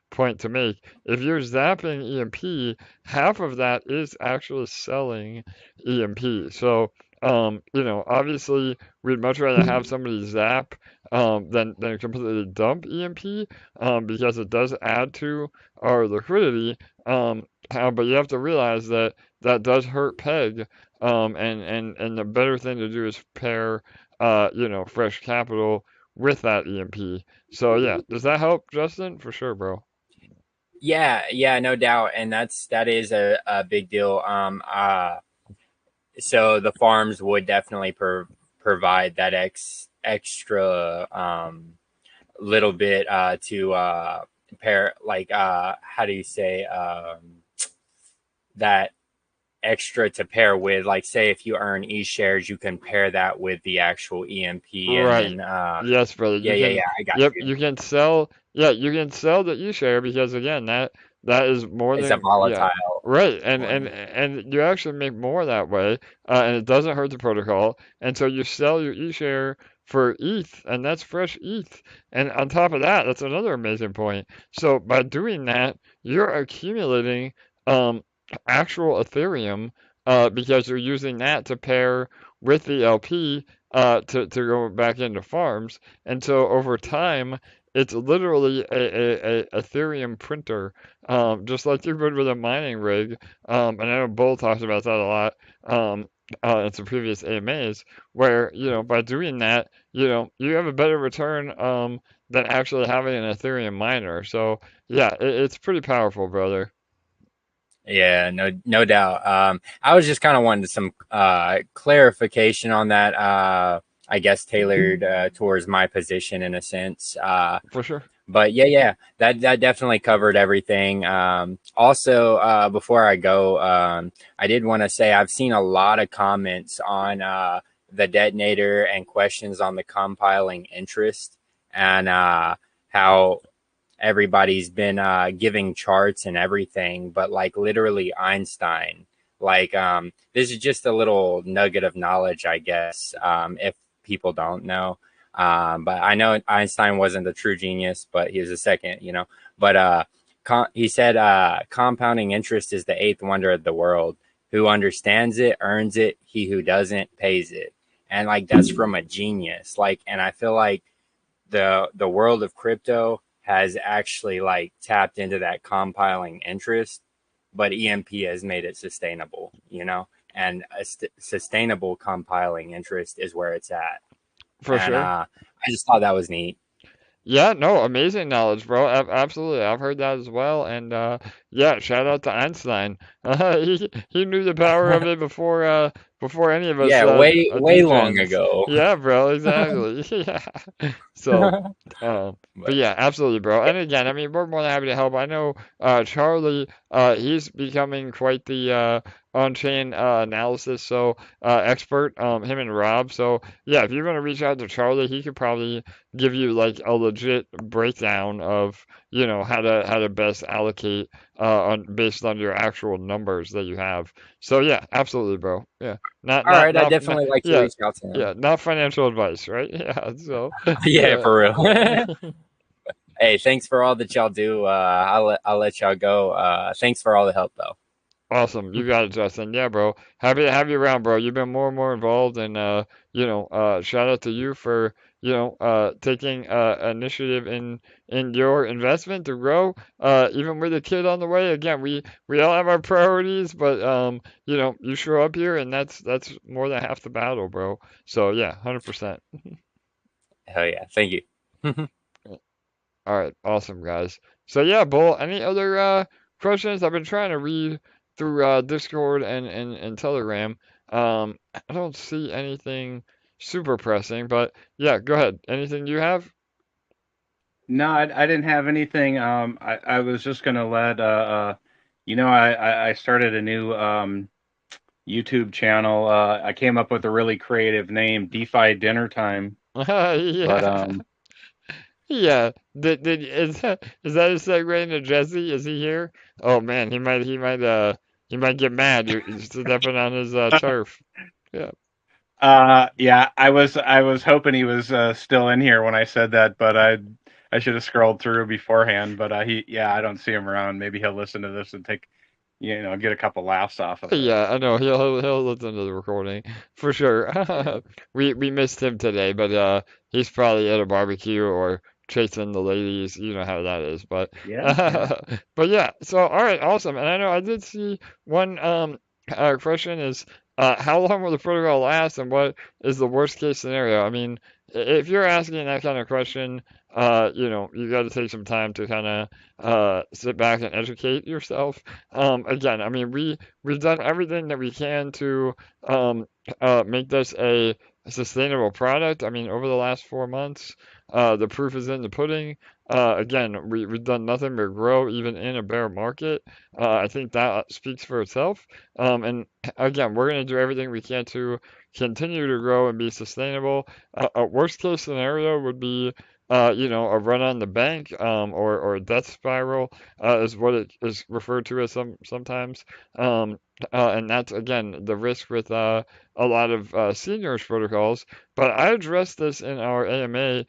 point to make. If you're zapping EMP, half of that is actually selling EMP. So, obviously, we'd much rather have somebody zap than completely dump EMP because it does add to our liquidity. But you have to realize that that does hurt PEG. And the better thing to do is pair, fresh capital with that EMP. So yeah, does that help, Justin? For sure, bro. Yeah, no doubt, and that is a big deal. So the farms would definitely provide that extra little bit to pair, like how do you say, that extra to pair with, like, say if you earn e-shares, you can pair that with the actual EMP, and Right. then Yes, brother. yeah, I got Yep, you. you can sell, yeah, you can sell the e-share because again, that is more It's a than, yeah, volatile right. And and coin. and you actually make more that way, and it doesn't hurt the protocol. And so you sell your e-share for ETH, and that's fresh ETH. And on top of that, that's another amazing point. So by doing that, you're accumulating um actual Ethereum because you're using that to pair with the LP to go back into farms. And so over time, it's literally a Ethereum printer, just like you would with a mining rig. And I know Bull talks about that a lot in some previous AMAs, where, by doing that, you have a better return than actually having an Ethereum miner. So, yeah, it's pretty powerful, brother. Yeah, no doubt. I was just kind of wanted some clarification on that. I guess tailored towards my position in a sense. For sure. But yeah, that definitely covered everything. Also, before I go, I did want to say I've seen a lot of comments on the detonator and questions on the compiling interest and how everybody's been giving charts and everything, but like literally Einstein. Like this is just a little nugget of knowledge, I guess, if people don't know. But I know Einstein wasn't the true genius, but he was the second, you know. But he said compounding interest is the eighth wonder of the world. Who understands it earns it. He who doesn't pays it. And like that's from a genius. Like, and I feel like the world of crypto has actually like tapped into that compiling interest, but EMP has made it sustainable, you know, and a sustainable compiling interest is where it's at. For And sure. I just thought that was neat. Yeah, no, amazing knowledge, bro. Absolutely, I've heard that as well. And yeah, shout out to Einstein. He knew the power of it before any of us Yeah, way did, long Jens. ago. Yeah, bro, exactly. Yeah. So, but But yeah, absolutely, bro. And again, I mean, we're more than happy to help. I know Charlie, he's becoming quite the on-chain analysis expert. Him and Rob. So yeah, if you're gonna reach out to Charlie, he could probably give you like a legit breakdown of how to best allocate based on your actual numbers that you have. So yeah, absolutely, bro. Yeah, not all not right, I not, not definitely like to yeah, reach out to him. yeah, not financial advice, right? Yeah. So Yeah, yeah. for real. Hey, thanks for all that y'all do. I'll let y'all go. Thanks for all the help though. Awesome. You got it, Justin. Yeah, bro. Happy to have you around, bro. You've been more and more involved, and shout out to you for taking initiative in your investment to grow. Even with a kid on the way. Again, we all have our priorities, but you show up here, and that's more than half the battle, bro. So yeah, 100%. Hell yeah, thank you. All right, awesome, guys. So yeah, Bull. Any other questions? I've been trying to read through Discord and Telegram. I don't see anything super pressing, but yeah, go ahead. Anything you have? No, I didn't have anything. I was just gonna let I started a new YouTube channel. I came up with a really creative name, DeFi Dinner Time. But Yeah, yeah. Is that a segue into Jesse? Is he here? Oh man, he might get mad. You're stepping on his turf. Yeah. yeah, I was hoping he was still in here when I said that, but I should have scrolled through beforehand. But I don't see him around. Maybe he'll listen to this and get a couple laughs off of it. Yeah, I know he'll listen to the recording for sure. We missed him today, but he's probably at a barbecue or chasing the ladies. You know how that is. But Yeah. but yeah. So all right, awesome. And I know I did see one question is how long will the protocol last, and what is the worst case scenario? I mean, if you're asking that kind of question, you got to take some time to kind of sit back and educate yourself. Again, I mean, we've done everything that we can to make this a sustainable product. I mean, over the last 4 months, the proof is in the pudding. Again, we've done nothing but grow even in a bear market. I think that speaks for itself. And again, we're going to do everything we can to continue to grow and be sustainable. A worst case scenario would be a run on the bank, or a death spiral, is what it is referred to as sometimes. And that's again the risk with a lot of seigniorage protocols. But I addressed this in our AMA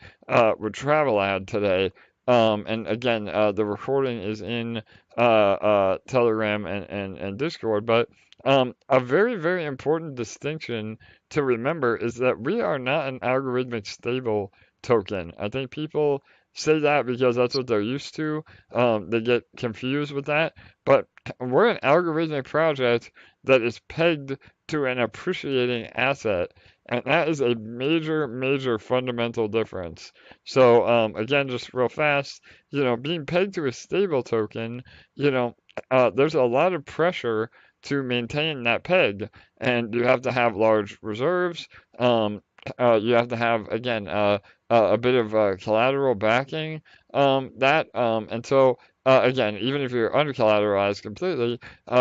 with TravelLadd today. And again, the recording is in Telegram and Discord. But a very, very important distinction to remember is that we are not an algorithmic stable token. I think people say that because that's what they're used to. They get confused with that. But we're an algorithmic project that is pegged to an appreciating asset. And that is a major, major fundamental difference. So, again, just real fast, being pegged to a stable token, there's a lot of pressure to maintain that peg. And you have to have large reserves. you have to have again a bit of collateral backing and so again, even if you're under-collateralized completely,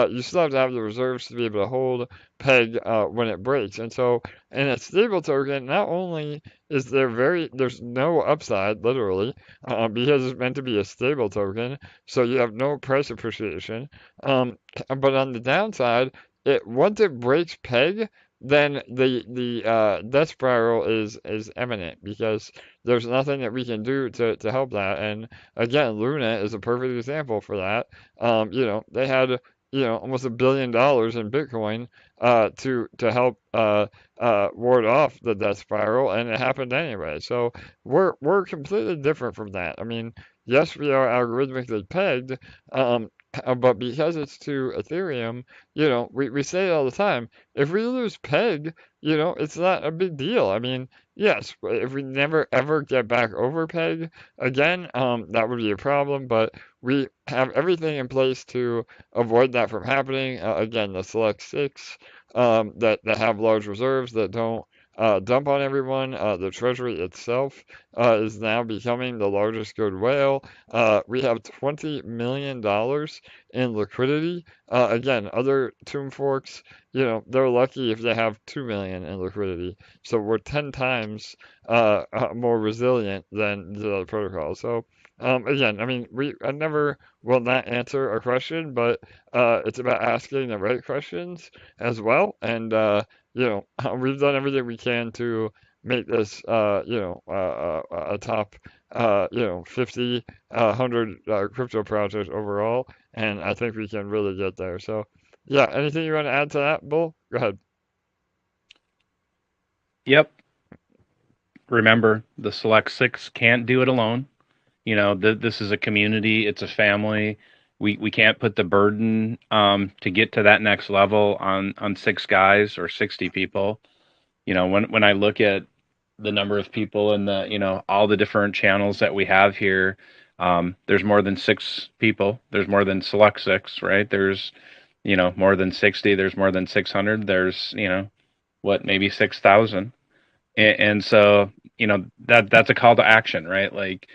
you still have to have the reserves to be able to hold peg when it breaks. And so in a stable token, not only is there's no upside literally because it's meant to be a stable token, so you have no price appreciation. But on the downside, once it breaks peg, then the death spiral is imminent because there's nothing that we can do to help that. And again, Luna is a perfect example for that. They had almost $1 billion in Bitcoin to help ward off the death spiral, and it happened anyway. So we're completely different from that. I mean, yes, we are algorithmically pegged, but because it's to Ethereum, we say it all the time. If we lose peg, it's not a big deal. I mean, yes, if we never ever get back over peg again, that would be a problem, but we have everything in place to avoid that from happening. Again, the select six that have large reserves that don't dump on everyone. The treasury itself is now becoming the largest good whale. We have $20 million in liquidity. Again, other tomb forks, they're lucky if they have 2 million in liquidity. So we're 10 times more resilient than the other protocols. So again, I mean, I never will not answer a question, but it's about asking the right questions as well. And we've done everything we can to make this, a top, 50, 100 crypto project overall, and I think we can really get there. So, yeah, anything you want to add to that, Bull? Go ahead. Yep. Remember, the select six can't do it alone. This is a community, it's a family. We can't put the burden to get to that next level on six guys or 60 people. When I look at the number of people and all the different channels that we have here, there's more than six people. There's more than select six, right? There's more than 60. There's more than 600. There's maybe 6,000. And so that's a call to action, right? Like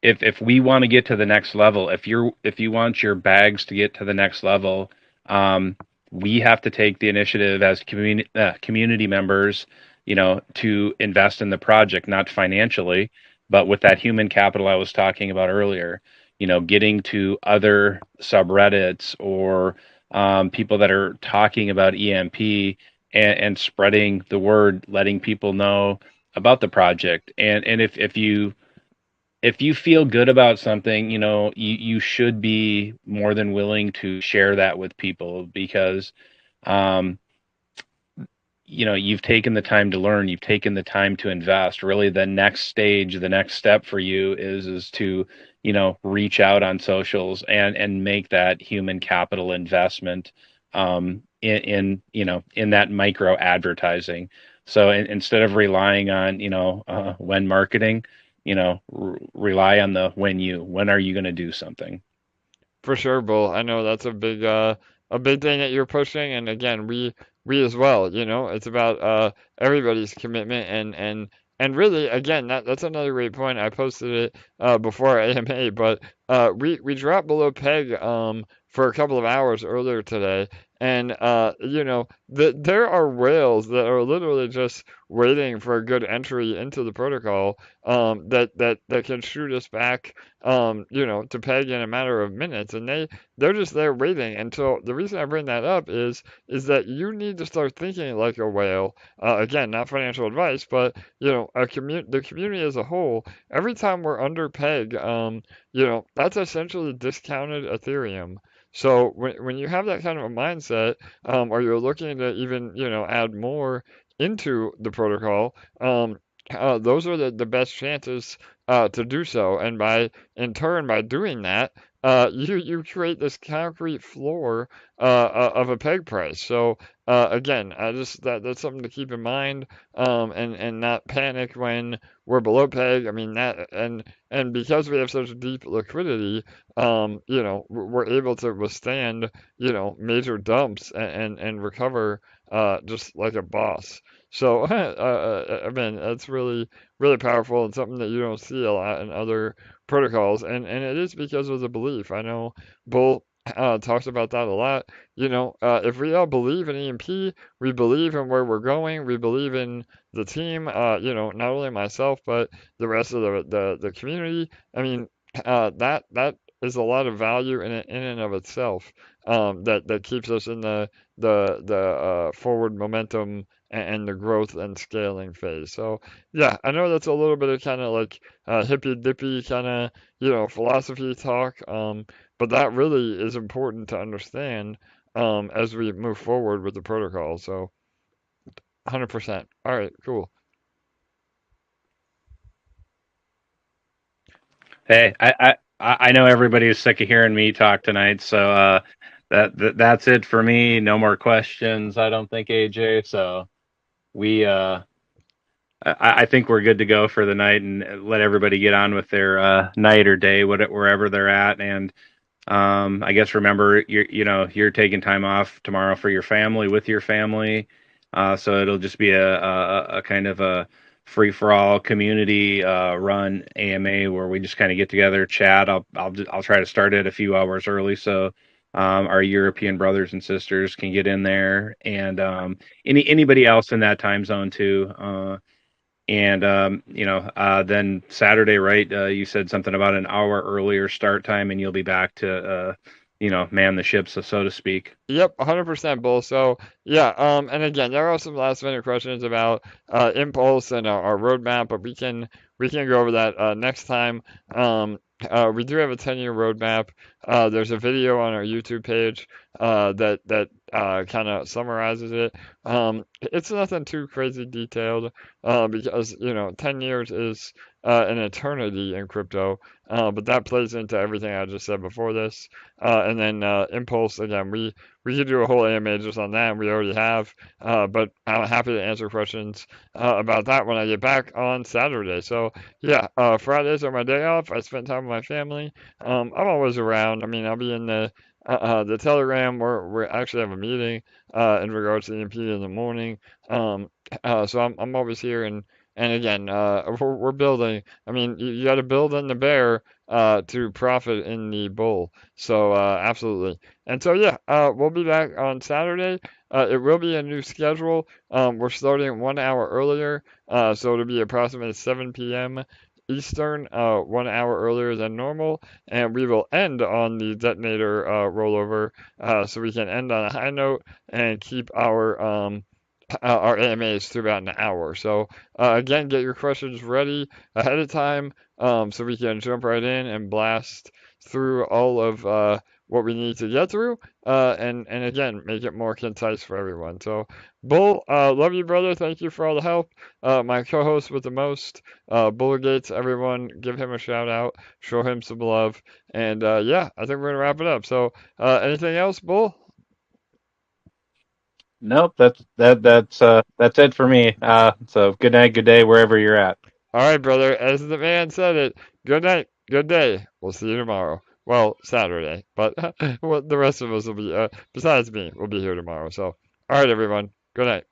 if we want to get to the next level, if you want your bags to get to the next level, we have to take the initiative as community members, to invest in the project, not financially, but with that human capital I was talking about earlier. Getting to other subreddits or people that are talking about EMP and spreading the word, letting people know about the project. And if you feel good about something, you should be more than willing to share that with people because, you've taken the time to learn, you've taken the time to invest. Really, the next stage, the next step for you is to, reach out on socials and make that human capital investment in that micro advertising. So instead of relying on, when marketing, rely on the when are you going to do something? For sure, Bull. I know that's a big thing that you're pushing, and again, we as well. It's about everybody's commitment and really, again, that's another great point. I posted it before AMA, but we dropped below peg for a couple of hours earlier today, and there are whales that are literally just waiting for a good entry into the protocol that can shoot us back to peg in a matter of minutes, and they're just there waiting. And so the reason I bring that up is that you need to start thinking like a whale. Again, not financial advice, but the community as a whole. Every time we're under peg, that's essentially discounted Ethereum. So when you have that kind of a mindset, or you're looking to even add more into the protocol, those are the best chances to do so. And in turn, by doing that, you create this concrete floor of a peg price. So again, that's something to keep in mind, and not panic when we're below peg. I mean that, and because we have such deep liquidity, we're able to withstand, major dumps and recover, just like a boss. So, I mean, that's really, really powerful and something that you don't see a lot in other protocols, and it is because of the belief. I know Bull talks about that a lot. If we all believe in EMP, we believe in where we're going, we believe in the team, not only myself, but the rest of the community. I mean, that is a lot of value in and of itself, that keeps us in the forward momentum and the growth and scaling phase. So yeah, I know that's a little bit of kind of like hippy dippy kind of philosophy talk, but that really is important to understand, as we move forward with the protocol. So 100%. All right, cool. Hey, I know everybody is sick of hearing me talk tonight, so that's it for me. No more questions, I don't think, AJ. So we I think we're good to go for the night and let everybody get on with their night or day, wherever they're at. And I guess remember you're taking time off tomorrow for your family, with your family. So it'll just be a kind of a free for all community run AMA where we just kind of get together, chat. I'll try to start it a few hours early so our European brothers and sisters can get in there, and anybody else in that time zone too. And then Saturday, right? You said something about an hour earlier start time, and you'll be back to man the ship, so to speak. Yep, 100% Bull. So yeah, and again, there are some last minute questions about Impulse and our roadmap, but we can go over that next time. We do have a 10-year roadmap. There's a video on our YouTube page that kind of summarizes it. It's nothing too crazy detailed, because 10 years is an eternity in crypto. But that plays into everything I just said before this. And then Impulse, again, we could do a whole AMA just on that, and we already have. But I'm happy to answer questions about that when I get back on Saturday. So yeah, Fridays are my day off. I spend time with my family. I'm always around. I mean, I'll be in the Telegram where we actually have a meeting in regards to EMP in the morning. So I'm always here, and again, we're building. I mean, you got to build in the bear to profit in the bull. So absolutely. And so yeah, we'll be back on Saturday. It will be a new schedule. We're starting 1 hour earlier, so it'll be approximately 7 p.m. Eastern, 1 hour earlier than normal, and we will end on the detonator rollover, so we can end on a high note and keep our AMAs through about an hour. So again, get your questions ready ahead of time, so we can jump right in and blast through all of what we need to get through, and again, make it more concise for everyone. So, Bull, love you, brother. Thank you for all the help. My co-host with the most, Bull Gates, everyone, give him a shout out, show him some love, and yeah, I think we're gonna wrap it up. So, anything else, Bull? Nope, that's it for me. So good night, good day, wherever you're at. All right, brother. As the man said it, good night, good day. We'll see you tomorrow. Well, Saturday, but well, the rest of us will be, besides me, will be here tomorrow. So, all right, everyone. Good night.